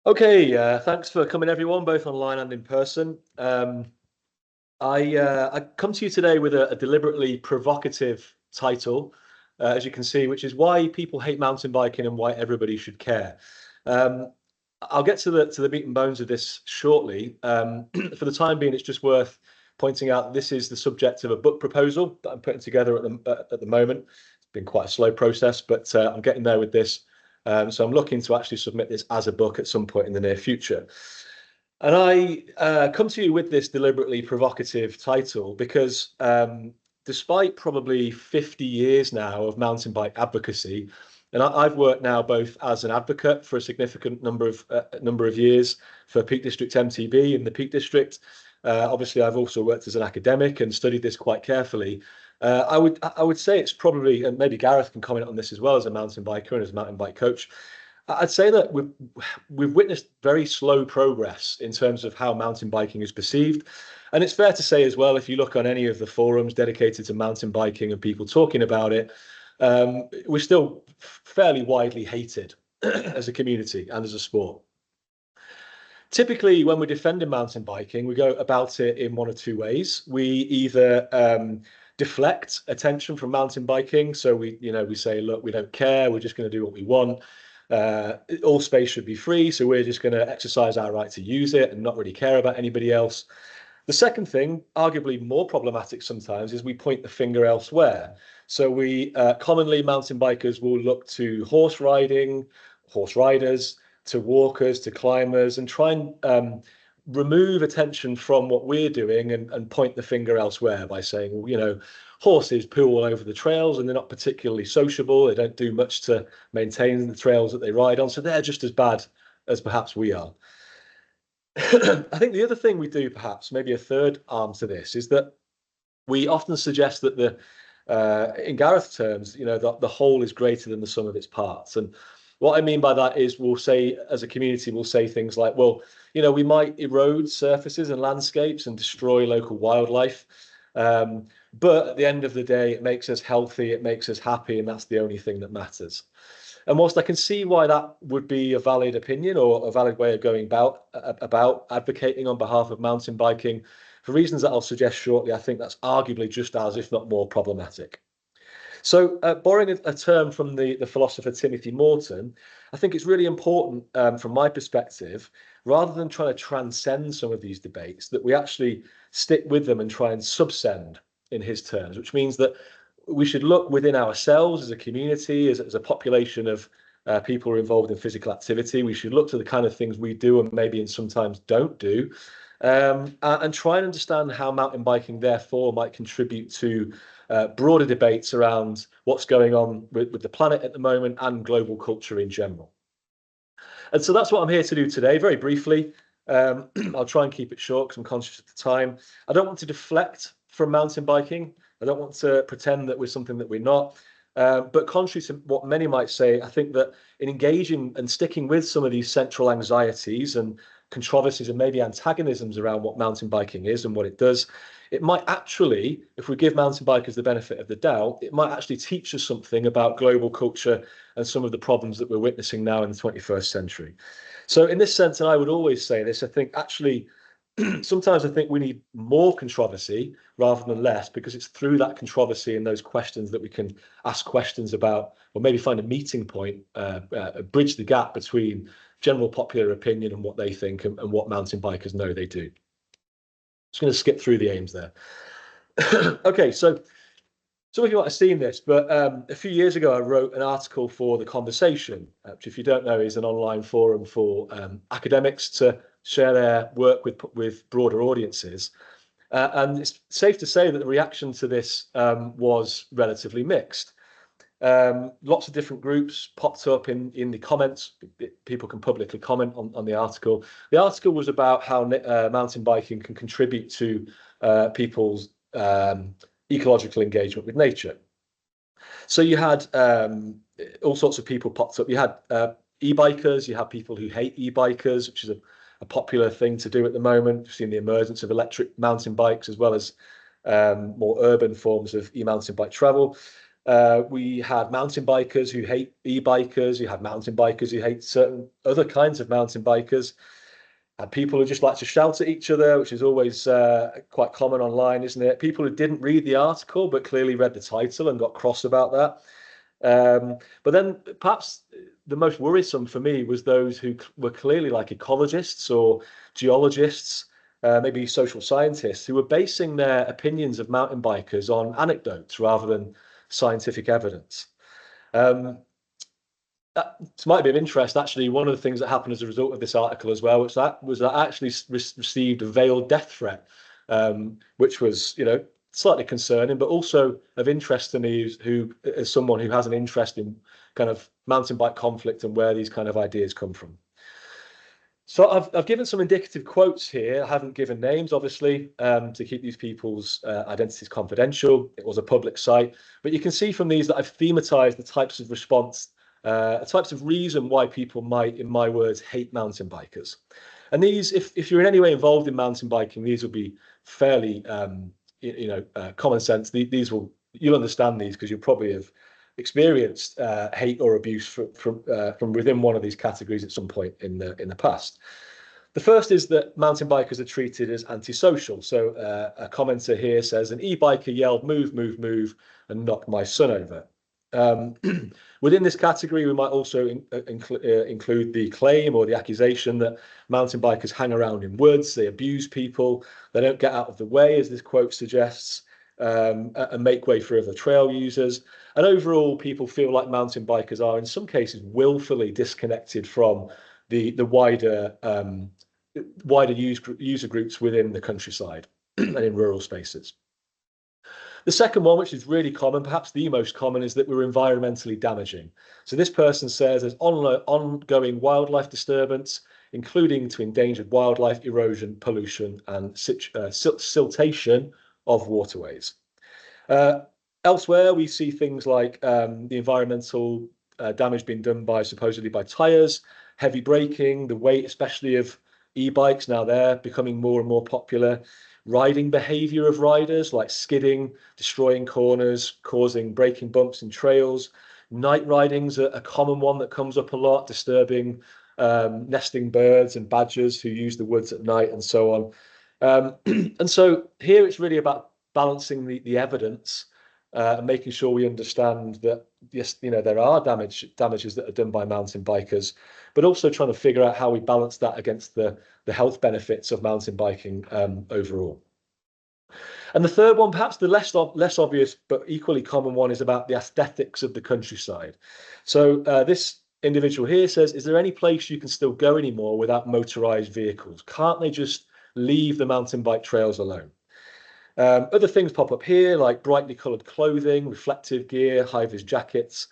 Okay, thanks for coming, everyone, both online and in person. I come to you today with a deliberately provocative title, as you can see, which is why people hate mountain biking and why everybody should care. I'll get to the meat and bones of this shortly. For the time being, it's just worth pointing out this is the subject of a book proposal that I'm putting together at the moment. It's been quite a slow process, but I'm getting there with this. So I'm looking to actually submit this as a book at some point in the near future. And I come to you with this deliberately provocative title because despite probably 50 years now of mountain bike advocacy, and I've worked now both as an advocate for a significant number of years for Peak District MTB in the Peak District. Obviously, I've also worked as an academic and studied this quite carefully. I would say it's probably, and maybe Gareth can comment on this as well as a mountain biker and as a mountain bike coach, I'd say that we've witnessed very slow progress in terms of how mountain biking is perceived. And it's fair to say as well, if you look on any of the forums dedicated to mountain biking and people talking about it, we're still fairly widely hated as a community and as a sport. Typically, when we're defending mountain biking, we go about it in one of two ways. We either deflect attention from mountain biking. So we say, look, we don't care. We're just going to do what we want. All space should be free, so we're just going to exercise our right to use it and not really care about anybody else. The second thing, arguably more problematic sometimes, is we point the finger elsewhere. So we commonly, mountain bikers will look to horse riding, horse riders, to walkers, to climbers, and try and remove attention from what we're doing and point the finger elsewhere by saying, well, you know, horses poo all over the trails and they're not particularly sociable. They don't do much to maintain the trails that they ride on. So they're just as bad as perhaps we are. I think the other thing we do, perhaps maybe a third arm to this, is that we often suggest that in Gareth terms, you know, the whole is greater than the sum of its parts. And what I mean by that is we'll say, as a community, we'll say things like, well, you know, we might erode surfaces and landscapes and destroy local wildlife. But at the end of the day, it makes us healthy, it makes us happy, and that's the only thing that matters. And whilst I can see why that would be a valid opinion or a valid way of going about advocating on behalf of mountain biking, for reasons that I'll suggest shortly, I think that's arguably just as, if not more, problematic. So borrowing a term from the philosopher Timothy Morton, I think it's really important from my perspective, rather than trying to transcend some of these debates, that we actually stick with them and try and subsend, in his terms, which means that we should look within ourselves as a community, as a population of people are involved in physical activity. We should look to the kind of things we do and maybe sometimes don't do, and try and understand how mountain biking therefore might contribute to broader debates around what's going on with the planet at the moment and global culture in general. And so that's what I'm here to do today, very briefly. I'll try and keep it short because I'm conscious of the time. I don't want to deflect from mountain biking. I don't want to pretend that we're something that we're not. But contrary to what many might say, I think that in engaging and sticking with some of these central anxieties and controversies and maybe antagonisms around what mountain biking is and what it does, it might actually, if we give mountain bikers the benefit of the doubt, it might actually teach us something about global culture and some of the problems that we're witnessing now in the 21st century. So in this sense, and I would always say this, I think actually sometimes I think we need more controversy rather than less, because it's through that controversy and those questions that we can ask questions about, or maybe find a meeting point, bridge the gap between general popular opinion and what they think and what mountain bikers know they do. Just going to skip through the aims there. Okay, so some of you might have seen this, but a few years ago I wrote an article for The Conversation, which, if you don't know, is an online forum for academics to share their work with broader audiences. And it's safe to say that the reaction to this was relatively mixed. Lots of different groups popped up in the comments. People can publicly comment on the article. The article was about how mountain biking can contribute to people's ecological engagement with nature. So you had all sorts of people popped up. You had e-bikers, you have people who hate e-bikers, which is a popular thing to do at the moment. We've seen the emergence of electric mountain bikes as well as more urban forms of e-mountain bike travel. We had mountain bikers who hate e-bikers. You had mountain bikers who hate certain other kinds of mountain bikers. And people who just like to shout at each other, which is always quite common online, isn't it? People who didn't read the article but clearly read the title and got cross about that. But then perhaps the most worrisome for me was those who were clearly like ecologists or geologists, maybe social scientists, who were basing their opinions of mountain bikers on anecdotes rather than scientific evidence. That might be of interest. Actually, one of the things that happened as a result of this article as well was that I actually received a veiled death threat, which was, slightly concerning, but also of interest to me as someone who has an interest in kind of mountain bike conflict and where these kind of ideas come from. So I've given some indicative quotes here. I haven't given names, obviously, to keep these people's identities confidential. It was a public site, but you can see from these that I've thematized the types of response, types of reason why people might, in my words, hate mountain bikers. And these, if you're in any way involved in mountain biking, these will be fairly, common sense. You'll understand these because you probably have experienced hate or abuse from within one of these categories at some point in the past. The first is that mountain bikers are treated as antisocial. So a commenter here says, an e-biker yelled, "Move, move, move," and knocked my son over. Within this category, we might also include the claim or the accusation that mountain bikers hang around in woods, they abuse people, they don't get out of the way, as this quote suggests, and make way for other trail users. And overall, people feel like mountain bikers are, in some cases, willfully disconnected from the wider user groups within the countryside and in rural spaces. The second one, which is really common, perhaps the most common, is that we're environmentally damaging. So this person says there's ongoing wildlife disturbance, including to endangered wildlife, erosion, pollution, and siltation of waterways. Elsewhere, we see things like the environmental damage being done supposedly by tyres, heavy braking, the weight especially of e-bikes, now they're becoming more and more popular. Riding behavior of riders, like skidding, destroying corners, causing braking bumps in trails. Night riding's a common one that comes up a lot, disturbing nesting birds and badgers who use the woods at night and so on. And so here it's really about balancing the evidence and making sure we understand that, yes, there are damages that are done by mountain bikers, but also trying to figure out how we balance that against the health benefits of mountain biking overall. And the third one, perhaps the less obvious but equally common one, is about the aesthetics of the countryside. So this individual here says, is there any place you can still go anymore without motorized vehicles? Can't they just leave the mountain bike trails alone? Other things pop up here, like brightly coloured clothing, reflective gear, high-vis jackets,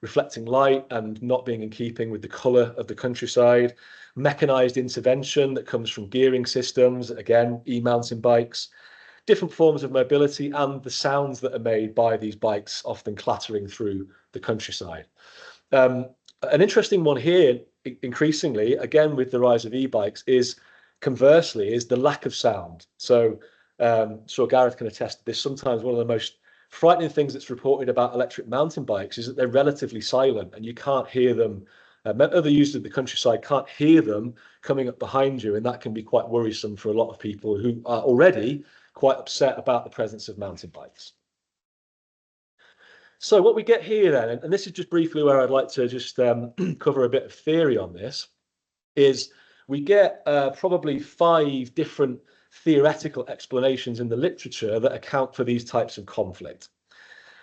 reflecting light and not being in keeping with the colour of the countryside, mechanised intervention that comes from gearing systems, again, e-mountain bikes, different forms of mobility, and the sounds that are made by these bikes, often clattering through the countryside. An interesting one here, increasingly, again with the rise of e-bikes, is conversely, is the lack of sound. So Gareth can attest to this. Sometimes one of the most frightening things that's reported about electric mountain bikes is that they're relatively silent and you can't hear them. Other users of the countryside can't hear them coming up behind you, and that can be quite worrisome for a lot of people who are already quite upset about the presence of mountain bikes. So what we get here then, and this is just briefly where I'd like to just cover a bit of theory on this, is we get probably 5 different theoretical explanations in the literature that account for these types of conflict.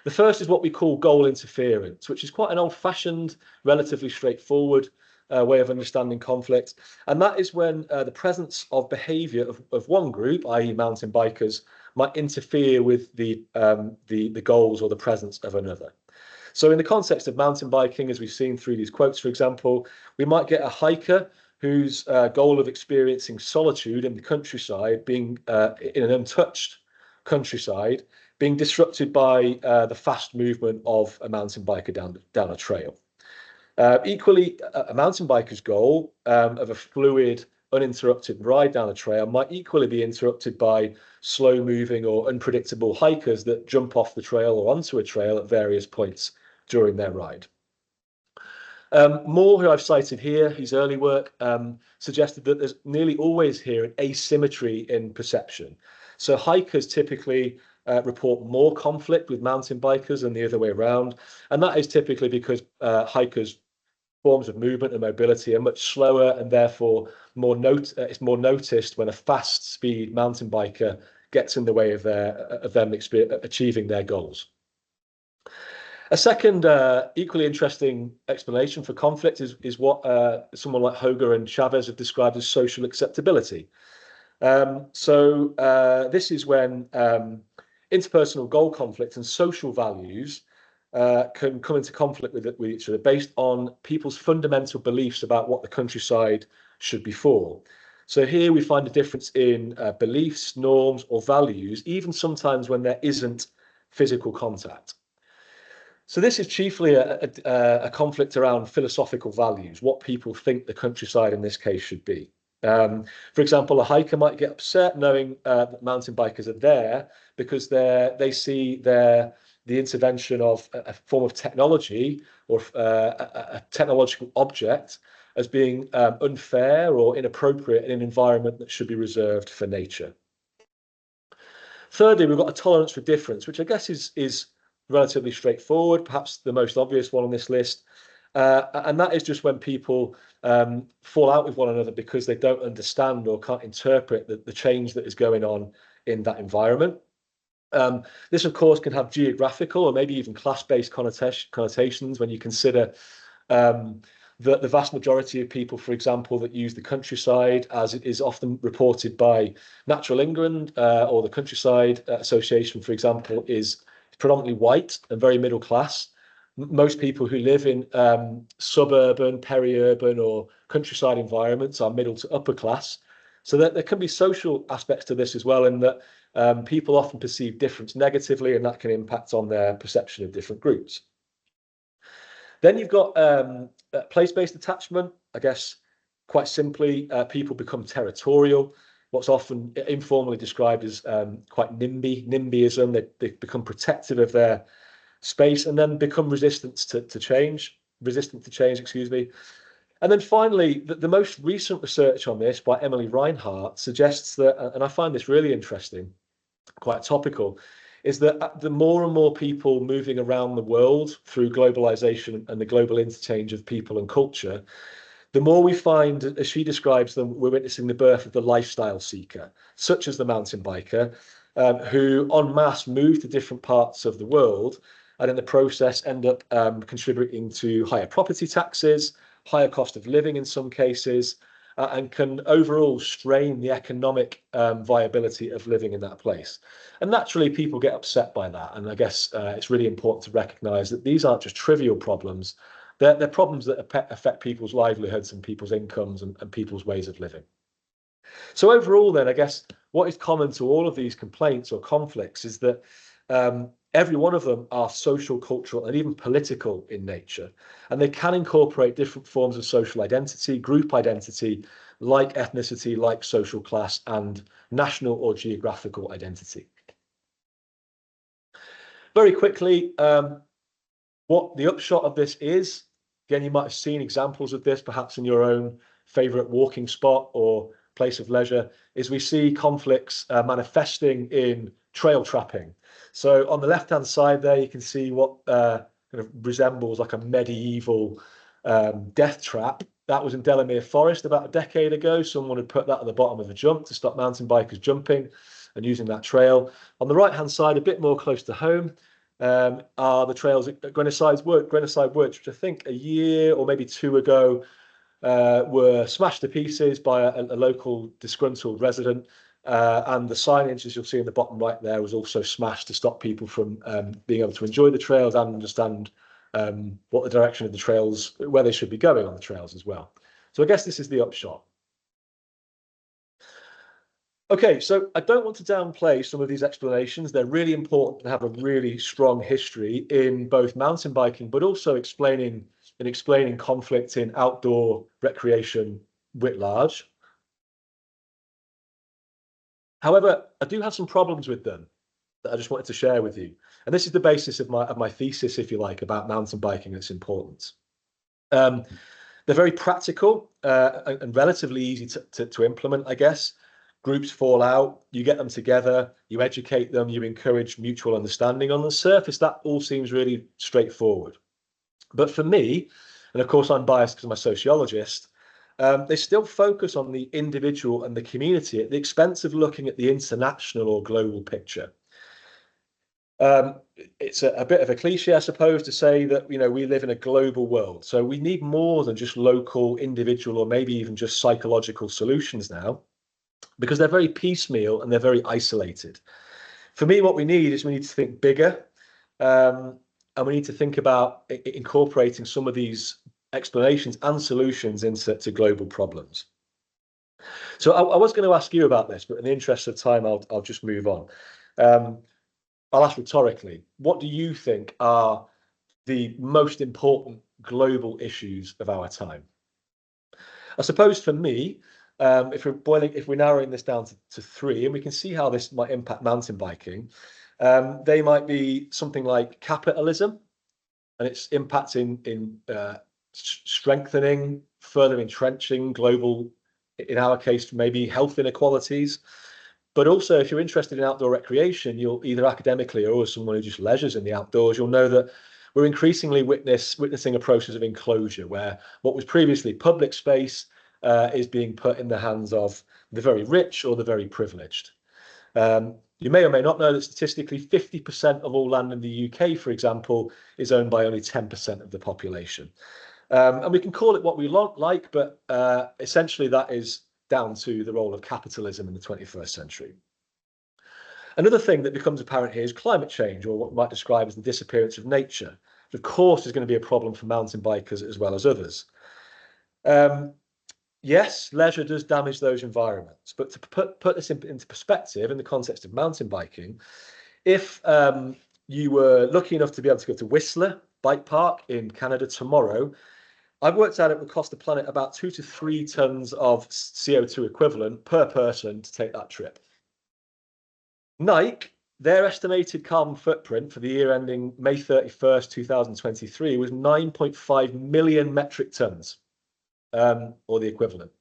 The first is what we call goal interference, which is quite an old-fashioned, relatively straightforward way of understanding conflict. And that is when the presence of behaviour of one group, i.e. mountain bikers, might interfere with the goals or the presence of another. So in the context of mountain biking, as we've seen through these quotes, for example, we might get a hiker whose goal of experiencing solitude in the countryside, being in an untouched countryside, being disrupted by the fast movement of a mountain biker down a trail. Equally, a mountain biker's goal of a fluid, uninterrupted ride down a trail might equally be interrupted by slow-moving or unpredictable hikers that jump off the trail or onto a trail at various points during their ride. Moore, who I've cited here, his early work, suggested that there's nearly always here an asymmetry in perception. So hikers typically report more conflict with mountain bikers than the other way around. And that is typically because hikers' forms of movement and mobility are much slower, and therefore it's more noticed when a fast speed mountain biker gets in the way of them achieving their goals. A second equally interesting explanation for conflict is what someone like Hoger and Chavez have described as social acceptability. This is when interpersonal goal conflict and social values can come into conflict with each other based on people's fundamental beliefs about what the countryside should be for. So here we find a difference in beliefs, norms, or values, even sometimes when there isn't physical contact. So this is chiefly a conflict around philosophical values, what people think the countryside in this case should be. For example, a hiker might get upset knowing that mountain bikers are there because they see the intervention of a form of technology or a technological object as being unfair or inappropriate in an environment that should be reserved for nature. Thirdly, we've got a tolerance for difference, which I guess is relatively straightforward, perhaps the most obvious one on this list. And that is just when people fall out with one another because they don't understand or can't interpret the change that is going on in that environment. This, of course, can have geographical or maybe even class-based connotations when you consider that the vast majority of people, for example, that use the countryside, as it is often reported by Natural England or the Countryside Association, for example, is predominantly white and very middle class. Most people who live in suburban, peri-urban or countryside environments are middle to upper class. So that there can be social aspects to this as well, in that people often perceive difference negatively, and that can impact on their perception of different groups. Then you've got place-based attachment. I guess quite simply, people become territorial, what's often informally described as quite NIMBYism. They become protective of their space and then become resistant to change, excuse me. And then finally, the most recent research on this by Emily Reinhardt suggests that, and I find this really interesting, quite topical, is that the more and more people moving around the world through globalization and the global interchange of people and culture, the more we find, as she describes them, we're witnessing the birth of the lifestyle seeker, such as the mountain biker, who en masse move to different parts of the world and in the process end up contributing to higher property taxes, higher cost of living in some cases, and can overall strain the economic viability of living in that place. And naturally, people get upset by that. And I guess it's really important to recognise that these aren't just trivial problems. They're problems that affect people's livelihoods and people's incomes and people's ways of living. So overall, then, I guess what is common to all of these complaints or conflicts is that every one of them are social, cultural, and even political in nature. And they can incorporate different forms of social identity, group identity, like ethnicity, like social class, and national or geographical identity. Very quickly, what the upshot of this is, again, you might have seen examples of this perhaps in your own favourite walking spot or place of leisure, is we see conflicts manifesting in trail trapping. So on the left-hand side there, you can see what kind of resembles like a medieval death trap. That was in Delamere Forest about a decade ago. Someone had put that at the bottom of a jump to stop mountain bikers jumping and using that trail. On the right-hand side, a bit more close to home, are the trails at Grenoside Woods, which I think a year or maybe two ago were smashed to pieces by a local disgruntled resident. And the signage, as you'll see in the bottom right there, was also smashed to stop people from being able to enjoy the trails and understand what the direction of the trails, where they should be going on the trails as well. So I guess this is the upshot. Okay, so I don't want to downplay some of these explanations. They're really important and have a really strong history in both mountain biking, but also explaining conflict in outdoor recreation writ large. However, I do have some problems with them that I just wanted to share with you. And this is the basis of my thesis, if you like, about mountain biking and its importance. They're very practical and relatively easy to implement, I guess. Groups fall out, you get them together, you educate them, you encourage mutual understanding. On the surface, that all seems really straightforward. But for me, and of course I'm biased because I'm a sociologist, they still focus on the individual and the community at the expense of looking at the international or global picture. It's a bit of a cliche, I suppose, to say that, you know, we live in a global world. So we need more than just local, individual, or maybe even just psychological solutions now, because they're very piecemeal and they're very isolated. For me, what we need is we need to think bigger, and we need to think about incorporating some of these explanations and solutions into global problems. So I was going to ask you about this, but in the interest of time, I'll just move on. I'll ask rhetorically, what do you think are the most important global issues of our time? I suppose for me, if we're narrowing this down to three, and we can see how this might impact mountain biking, they might be something like capitalism and its impact in strengthening, further entrenching global, in our case, maybe health inequalities. But also, if you're interested in outdoor recreation, you'll either academically or as someone who just leisures in the outdoors, you'll know that we're increasingly witnessing a process of enclosure where what was previously public space is being put in the hands of the very rich or the very privileged. You may or may not know that statistically 50% of all land in the UK, for example, is owned by only 10% of the population. And we can call it what we like, but essentially that is down to the role of capitalism in the 21st century. Another thing that becomes apparent here is climate change, or what we might describe as the disappearance of nature, which of course is going to be a problem for mountain bikers as well as others. Yes, leisure does damage those environments, but to put this into perspective in the context of mountain biking, if you were lucky enough to be able to go to Whistler Bike Park in Canada tomorrow, I've worked out it would cost the planet about 2 to 3 tons of CO2 equivalent per person to take that trip. Nike, their estimated carbon footprint for the year ending May 31st, 2023 was 9.5 million metric tons, or the equivalent.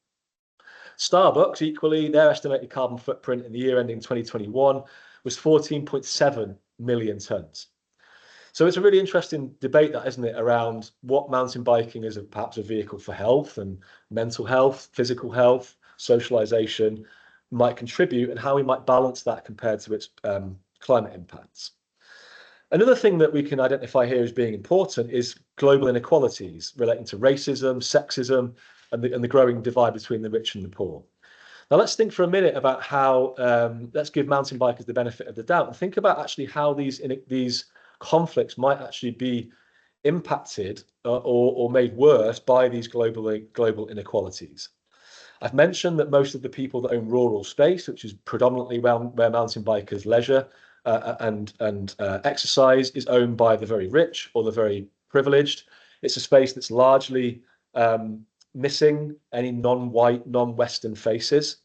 Starbucks, equally, their estimated carbon footprint in the year ending 2021 was 14.7 million tons. So it's a really interesting debate, that, isn't it, around what mountain biking is perhaps a vehicle for health and mental health, physical health, socialization might contribute, and how we might balance that compared to its climate impacts. Another thing that we can identify here as being important is global inequalities relating to racism, sexism, and the growing divide between the rich and the poor. Now, let's think for a minute about how, let's give mountain bikers the benefit of the doubt and think about actually how these conflicts might actually be impacted or made worse by these global inequalities. I've mentioned that most of the people that own rural space, which is predominantly where mountain bikers leisure and exercise, is owned by the very rich or the very privileged. It's a space that's largely missing any non-white, non-Western faces.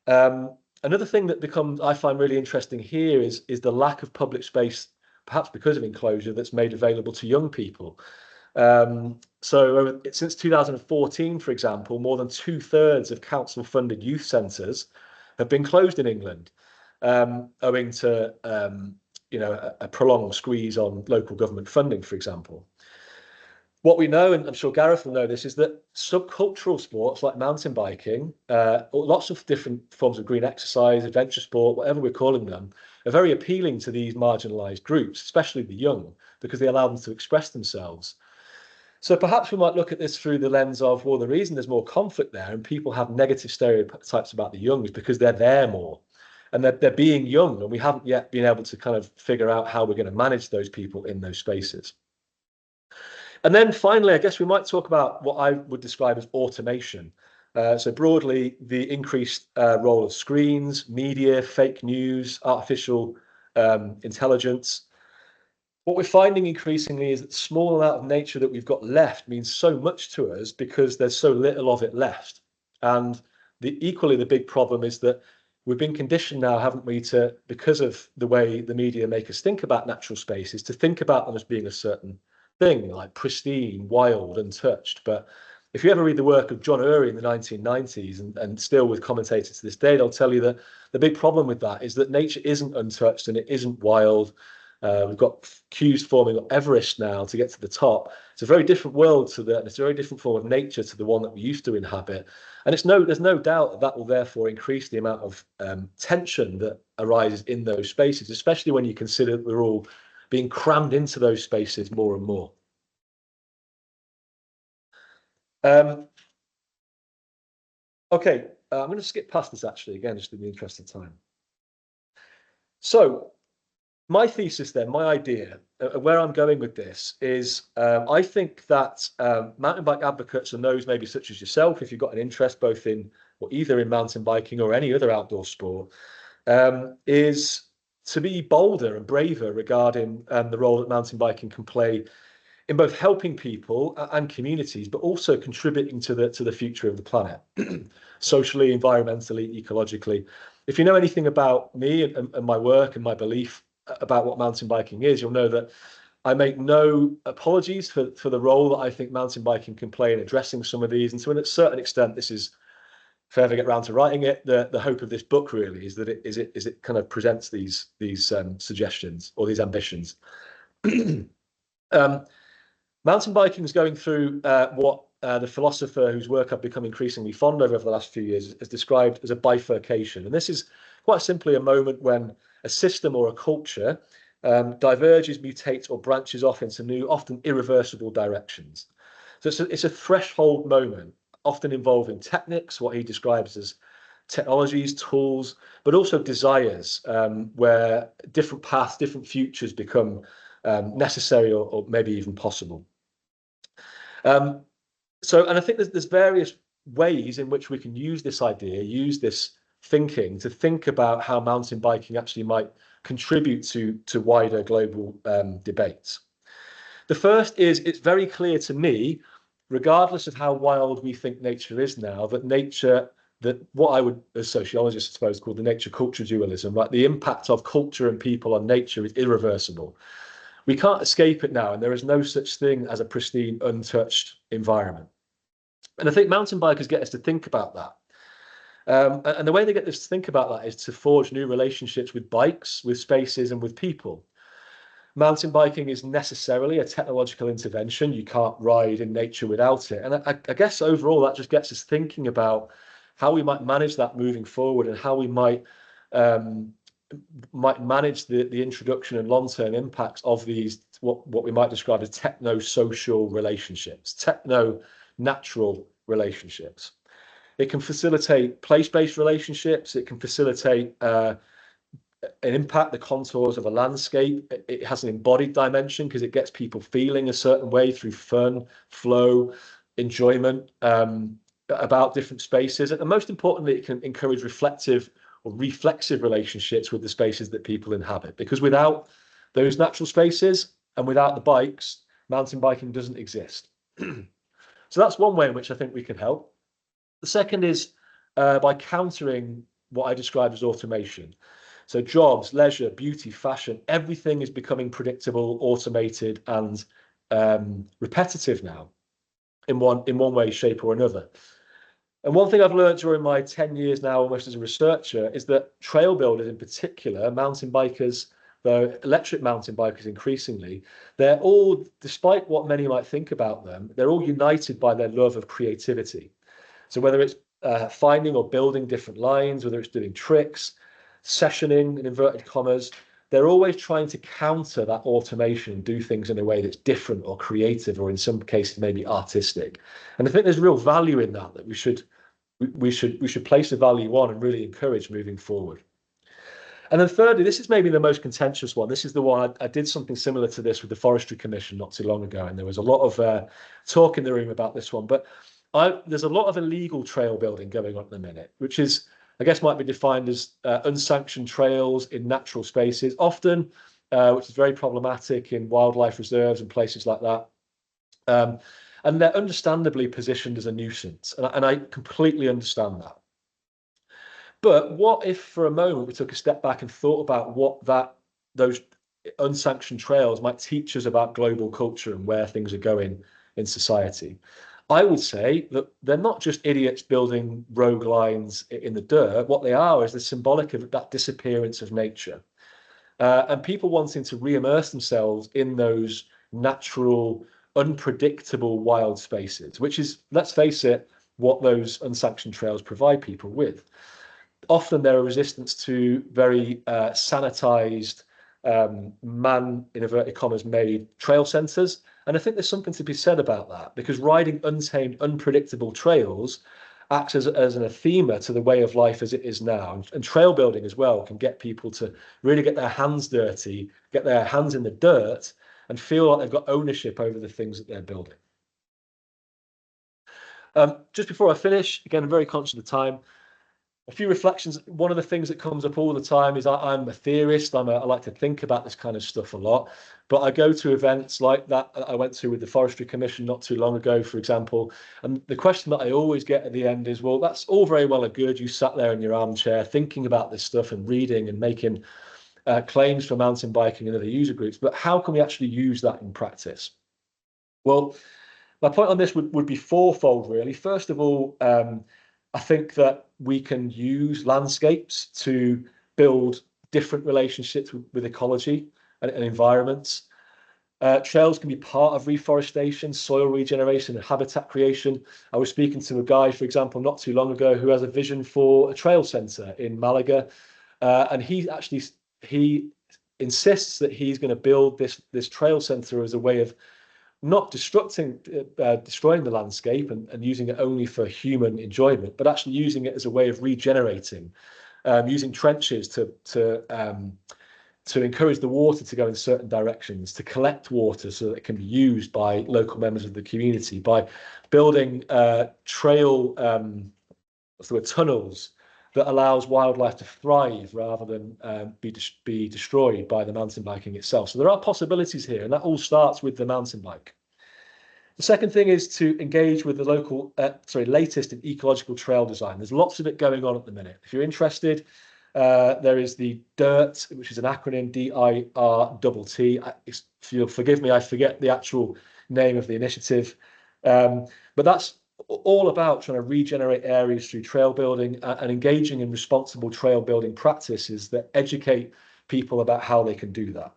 Another thing that I find really interesting here is the lack of public space, perhaps because of enclosure, that's made available to young people. So since 2014, for example, more than 2/3 of council-funded youth centres have been closed in England, owing to a prolonged squeeze on local government funding, for example. What we know, and I'm sure Gareth will know this, is that subcultural sports like mountain biking, lots of different forms of green exercise, adventure sport, whatever we're calling them, are very appealing to these marginalised groups, especially the young, because they allow them to express themselves. So perhaps we might look at this through the lens of, well, the reason there's more conflict there and people have negative stereotypes about the young is because they're there more. And they're being young, and we haven't yet been able to kind of figure out how we're going to manage those people in those spaces. And then finally, I guess we might talk about what I would describe as automation. So broadly, the increased role of screens, media, fake news, artificial intelligence. What we're finding increasingly is that the small amount of nature that we've got left means so much to us because there's so little of it left. And equally, the big problem is that we've been conditioned now, haven't we, because of the way the media make us think about natural spaces, to think about them as being a certain thing, like pristine, wild, untouched. But if you ever read the work of John Urry in the 1990s and still with commentators to this day, they'll tell you that the big problem with that is that nature isn't untouched and it isn't wild. We've got queues forming on Everest now to get to the top. It's a very different world to that. It's a very different form of nature to the one that we used to inhabit. And there's no doubt that will therefore increase the amount of tension that arises in those spaces, especially when you consider that we're all being crammed into those spaces more and more. Okay, I'm going to skip past this actually, again, just in the interest of time. So my thesis then, my idea, where I'm going with this is I think that mountain bike advocates and those maybe such as yourself, if you've got an interest both in or either in mountain biking or any other outdoor sport, is to be bolder and braver regarding the role that mountain biking can play in both helping people and communities, but also contributing to the future of the planet, socially, environmentally, ecologically. If you know anything about me and my work and my belief about what mountain biking is, you'll know that I make no apologies for the role that I think mountain biking can play in addressing some of these. And to a certain extent, this is, if I ever get around to writing it, the hope of this book really is that it kind of presents these suggestions or these ambitions. Mountain biking is going through what the philosopher whose work I've become increasingly fond of over the last few years has described as a bifurcation. And this is quite simply a moment when a system or a culture diverges, mutates, or branches off into new, often irreversible directions. So it's a threshold moment, often involving techniques, what he describes as technologies, tools, but also desires, where different paths, different futures become necessary or maybe even possible. And I think there's various ways in which we can use this idea, use this thinking to think about how mountain biking actually might contribute to wider global debates. The first is, it's very clear to me, regardless of how wild we think nature is now, that what I would, as sociologists, I suppose, call the nature-culture dualism, right? The impact of culture and people on nature is irreversible. We can't escape it now, and there is no such thing as a pristine, untouched environment. And I think mountain bikers get us to think about that. And the way they get us to think about that is to forge new relationships with bikes, with spaces, and with people. Mountain biking is necessarily a technological intervention. You can't ride in nature without it. And I guess overall that just gets us thinking about how we might manage that moving forward and how we might might manage the introduction and long-term impacts of these, what we might describe as techno-social relationships, techno-natural relationships. It can facilitate place-based relationships. It can facilitate an impact the contours of a landscape. It has an embodied dimension because it gets people feeling a certain way through fun, flow, enjoyment about different spaces. And most importantly, it can encourage reflective or reflexive relationships with the spaces that people inhabit. Because without those natural spaces and without the bikes, mountain biking doesn't exist. So that's one way in which I think we can help. The second is by countering what I describe as automation. So jobs, leisure, beauty, fashion, everything is becoming predictable, automated, and repetitive now in one way, shape, or another. And one thing I've learned during my 10 years now, almost as a researcher, is that trail builders in particular, mountain bikers, though electric mountain bikers increasingly, they're all, despite what many might think about them, they're all united by their love of creativity. So whether it's finding or building different lines, whether it's doing tricks, sessioning in inverted commas, they're always trying to counter that automation and do things in a way that's different or creative, or in some cases maybe artistic. And I think there's real value in that we should place a value on and really encourage moving forward. And then thirdly, this is maybe the most contentious one. This is the one I did something similar to this with the Forestry Commission not too long ago, and there was a lot of talk in the room about this one. But there's a lot of illegal trail building going on at the minute, which is, I guess, might be defined as unsanctioned trails in natural spaces, often, which is very problematic in wildlife reserves and places like that. And they're understandably positioned as a nuisance, and I completely understand that. But what if for a moment we took a step back and thought about what those unsanctioned trails might teach us about global culture and where things are going in society? I would say that they're not just idiots building rogue lines in the dirt. What they are is the symbolic of that disappearance of nature, and people wanting to re-immerse themselves in those natural, unpredictable wild spaces, which is, let's face it, what those unsanctioned trails provide people with. Often they're a resistance to very sanitized, man, in inverted commas, made trail centres. And I think there's something to be said about that, because riding untamed, unpredictable trails acts as an anathema to the way of life as it is now. And trail building as well can get people to really get their hands dirty, get their hands in the dirt, and feel like they've got ownership over the things that they're building. Just before I finish, again, I'm very conscious of the time. A few reflections. One of the things that comes up all the time is I'm a theorist. I like to think about this kind of stuff a lot. But I go to events like that I went to with the Forestry Commission not too long ago, for example. And the question that I always get at the end is, well, that's all very well and good. You sat there in your armchair thinking about this stuff and reading and making claims for mountain biking and other user groups. But how can we actually use that in practice? Well, my point on this would be fourfold, really. First of all, I think that we can use landscapes to build different relationships with ecology and environments. Trails can be part of reforestation, soil regeneration, and habitat creation. I was speaking to a guy, for example, not too long ago, who has a vision for a trail centre in Malaga, and he insists that he's going to build this trail centre as a way of not destroying the landscape and using it only for human enjoyment, but actually using it as a way of regenerating, using trenches to encourage the water to go in certain directions, to collect water so that it can be used by local members of the community, by building trail tunnels that allows wildlife to thrive rather than be destroyed by the mountain biking itself. So there are possibilities here, and that all starts with the mountain bike. The second thing is to engage with the latest in ecological trail design. There's lots of it going on at the minute. If you're interested, there is the DIRT, which is an acronym, D-I-R-T-T. If you'll forgive me, I forget the actual name of the initiative. But that's all about trying to regenerate areas through trail building and engaging in responsible trail building practices that educate people about how they can do that.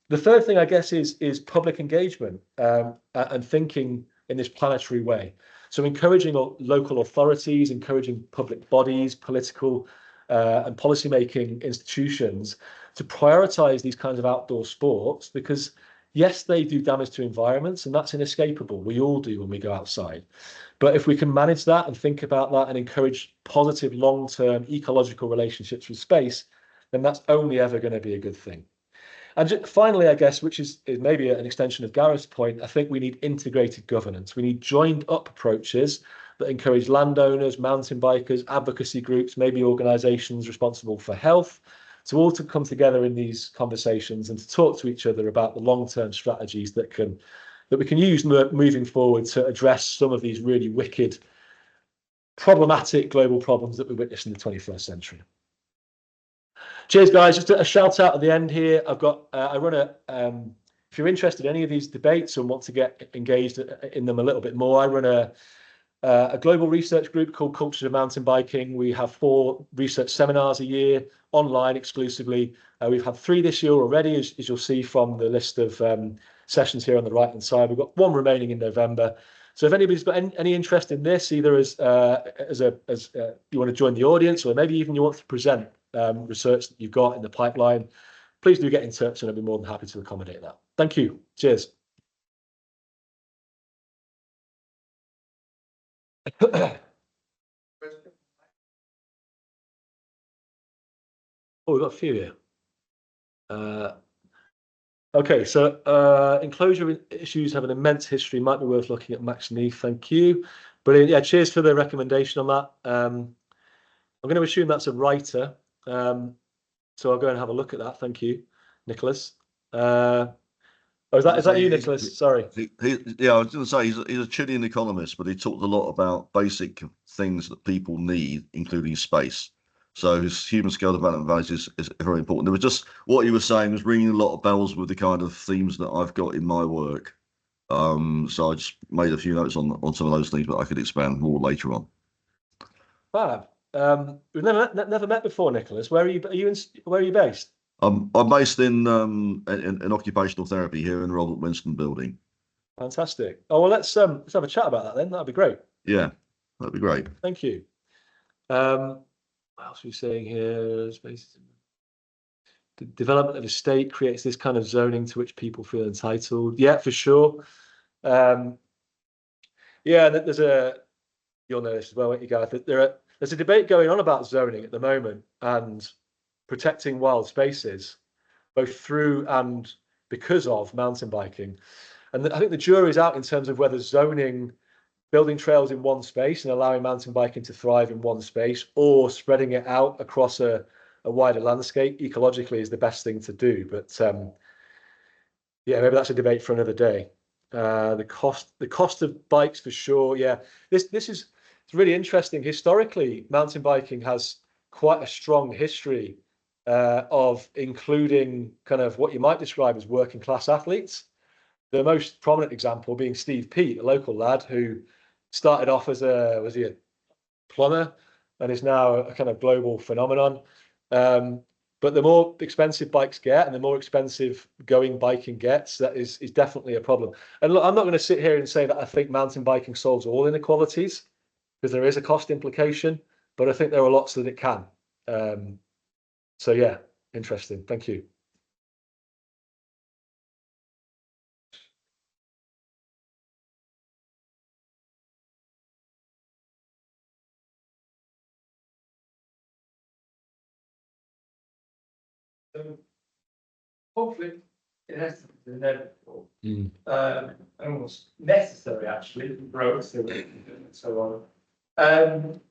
The third thing, I guess, is public engagement and thinking in this planetary way. So encouraging local authorities, encouraging public bodies, political and policymaking institutions to prioritise these kinds of outdoor sports, because yes, they do damage to environments, and that's inescapable. We all do when we go outside. But if we can manage that and think about that and encourage positive long-term ecological relationships with space, then that's only ever going to be a good thing. And just finally, I guess, which is maybe an extension of Gareth's point, I think we need integrated governance. We need joined up approaches that encourage landowners, mountain bikers, advocacy groups, maybe organisations responsible for health, to all to come together in these conversations and to talk to each other about the long-term strategies that we can use moving forward to address some of these really wicked, problematic global problems that we witnessed in the 21st century. Cheers, guys. Just a shout out at the end here. I run if you're interested in any of these debates and want to get engaged in them a little bit more, I run a global research group called Cultures of Mountain Biking. We have 4 research seminars a year, online exclusively. We've had 3 this year already, as you'll see from the list of sessions here on the right-hand side. We've got 1 remaining in November. So if anybody's got any interest in this, either as you want to join the audience, or maybe even you want to present research that you've got in the pipeline, please do get in touch, and I'd be more than happy to accommodate that. Thank you. Cheers. Oh, we've got a few here. Okay, so enclosure issues have an immense history. Might be worth looking at Max Neath. Thank you. Brilliant. Yeah, cheers for the recommendation on that. I'm going to assume that's a writer. So I'll go and have a look at that. Thank you, Nicholas. Is that you, Nicholas? Sorry. Yeah, I was going to say he's a Chilean economist, but he talked a lot about basic things that people need, including space. So his human scale development values is very important. There was just what you were saying was ringing a lot of bells with the kind of themes that I've got in my work. So I just made a few notes on some of those things, but I could expand more later on. Fab. We've never met before, Nicholas. Where are you based? I'm based in occupational therapy here in the Robert Winston building. Fantastic. Oh well, let's have a chat about that then. That'd be great. Yeah, that'd be great. Thank you. What else are we saying here? The development of a state creates this kind of zoning to which people feel entitled. Yeah, for sure. Yeah, you'll know this as well, won't you, Gareth? There's a debate going on about zoning at the moment and protecting wild spaces, both through and because of mountain biking. And I think the jury's out in terms of whether zoning, building trails in one space and allowing mountain biking to thrive in one space, or spreading it out across a wider landscape ecologically is the best thing to do. But yeah, maybe that's a debate for another day. The cost of bikes for sure. Yeah, it's really interesting. Historically, mountain biking has quite a strong history of including kind of what you might describe as working class athletes. The most prominent example being Steve Peat, a local lad who started off as was he a plumber and is now a kind of global phenomenon. But the more expensive bikes get and the more expensive going biking gets, that is definitely a problem. And look, I'm not going to sit here and say that I think mountain biking solves all inequalities, because there is a cost implication, but I think there are lots that it can. So yeah, interesting. Thank you. Conflict in essence is inevitable, and almost necessary actually for growth and so on.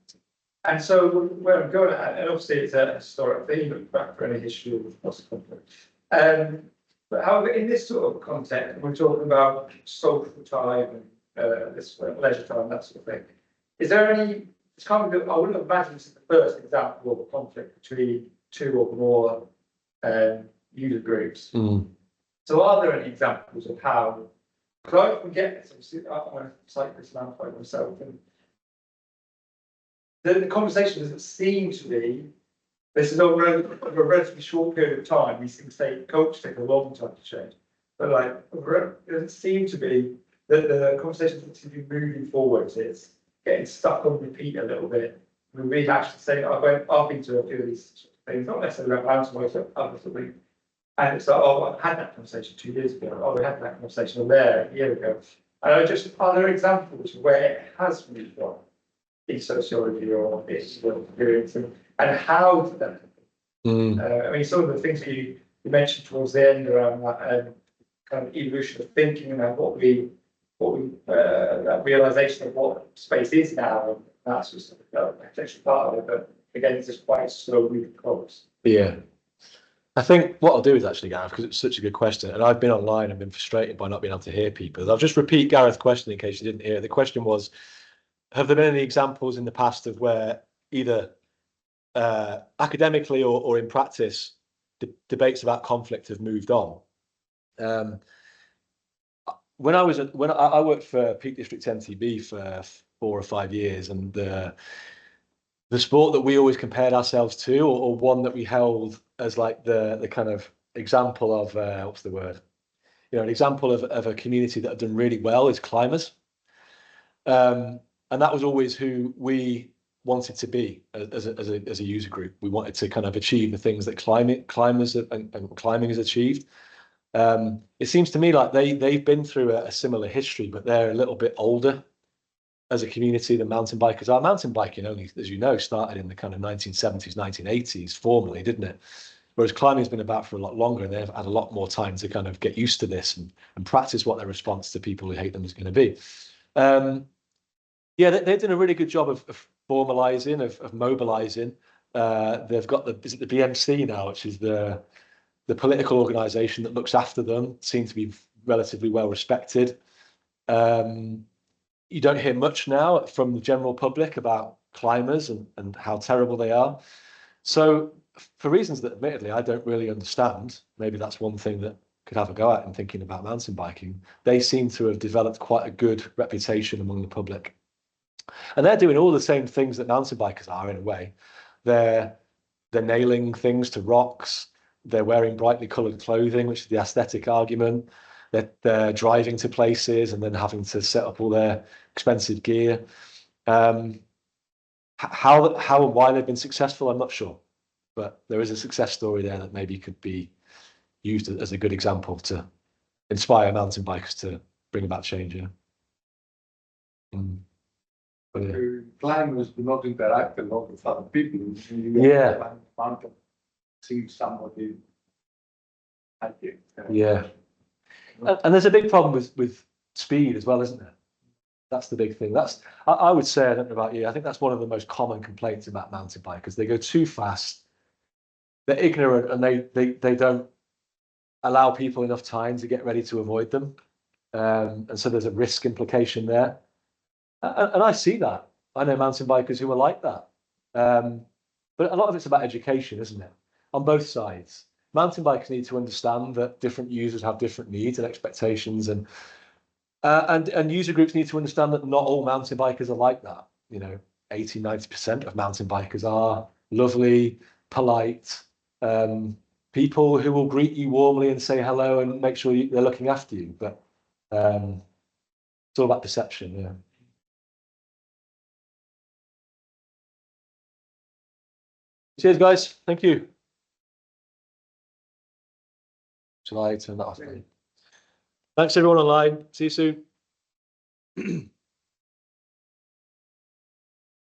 And so where I'm going at, and obviously it's a historic thing, look back for any history of conflict. But however, in this sort of context, we're talking about social time and this leisure time, that sort of thing. Is there any? It's kind of, I wouldn't imagine this is the first example of a conflict between 2 or more user groups. So are there any examples of how? Because I often get this. Obviously, I'm a cyclist now by myself, and the conversation doesn't seem to be. This is over a relatively short period of time. These things take a long time to change. But like, it doesn't seem to be that the conversation seems to be moving forwards. It's getting stuck on repeat a little bit. we actually say, I've been to a few of these things, not necessarily about mountain bikes, but others that we, and it's like, oh, I had that conversation 2 years ago, oh, we had that conversation there a year ago. And are there examples where it has moved on in sociology or its experience, and how did that happen? I mean, some of the things you mentioned towards the end around that kind of evolution of thinking and what we that realization of what space is now, and that's just potentially part of it, but again, it's just quite slow moving progress. Yeah. I think what I'll do is actually, Gareth, because it's such a good question, and I've been online and been frustrated by not being able to hear people. I'll just repeat Gareth's question in case you didn't hear it. The question was, have there been any examples in the past of where either academically or in practice, debates about conflict have moved on? When I worked for Peak District MTB for 4 or 5 years, and the sport that we always compared ourselves to, or one that we held as like the kind of example of what's the word? An example of a community that have done really well is climbers. And that was always who we wanted to be as a user group. We wanted to kind of achieve the things that climbers and climbing has achieved. It seems to me like they've been through a similar history, but they're a little bit older as a community than mountain bikers are. Mountain biking only, as you know, started in the kind of 1970s, 1980s formally, didn't it? Whereas climbing's been about for a lot longer, and they've had a lot more time to kind of get used to this and practice what their response to people who hate them is going to be. Yeah, they've done a really good job of formalizing, of mobilizing. They've got the BMC now, which is the political organization that looks after them, seem to be relatively well respected. You don't hear much now from the general public about climbers and how terrible they are. So for reasons that admittedly I don't really understand, maybe that's one thing that could have a go at in thinking about mountain biking, they seem to have developed quite a good reputation among the public. And they're doing all the same things that mountain bikers are in a way. They're nailing things to rocks. They're wearing brightly coloured clothing, which is the aesthetic argument. They're driving to places and then having to set up all their expensive gear. How and why they've been successful, I'm not sure. But there is a success story there that maybe could be used as a good example to inspire mountain bikers to bring about change. Yeah. Climbers do not interact a lot with other people. Yeah. Mountain, see somebody. Yeah. And there's a big problem with speed as well, isn't there? That's the big thing. I would say, I don't know about you, I think that's one of the most common complaints about mountain bikers. They go too fast, they're ignorant, and they don't allow people enough time to get ready to avoid them. And so there's a risk implication there. And I see that. I know mountain bikers who are like that. But a lot of it's about education, isn't it? On both sides. Mountain bikers need to understand that different users have different needs and expectations, and user groups need to understand that not all mountain bikers are like that. 80-90% of mountain bikers are lovely, polite people who will greet you warmly and say hello and make sure they're looking after you. But it's all about perception. Yeah. Cheers, guys. Thank you. Shall I turn that off? Thanks, everyone online. See you soon.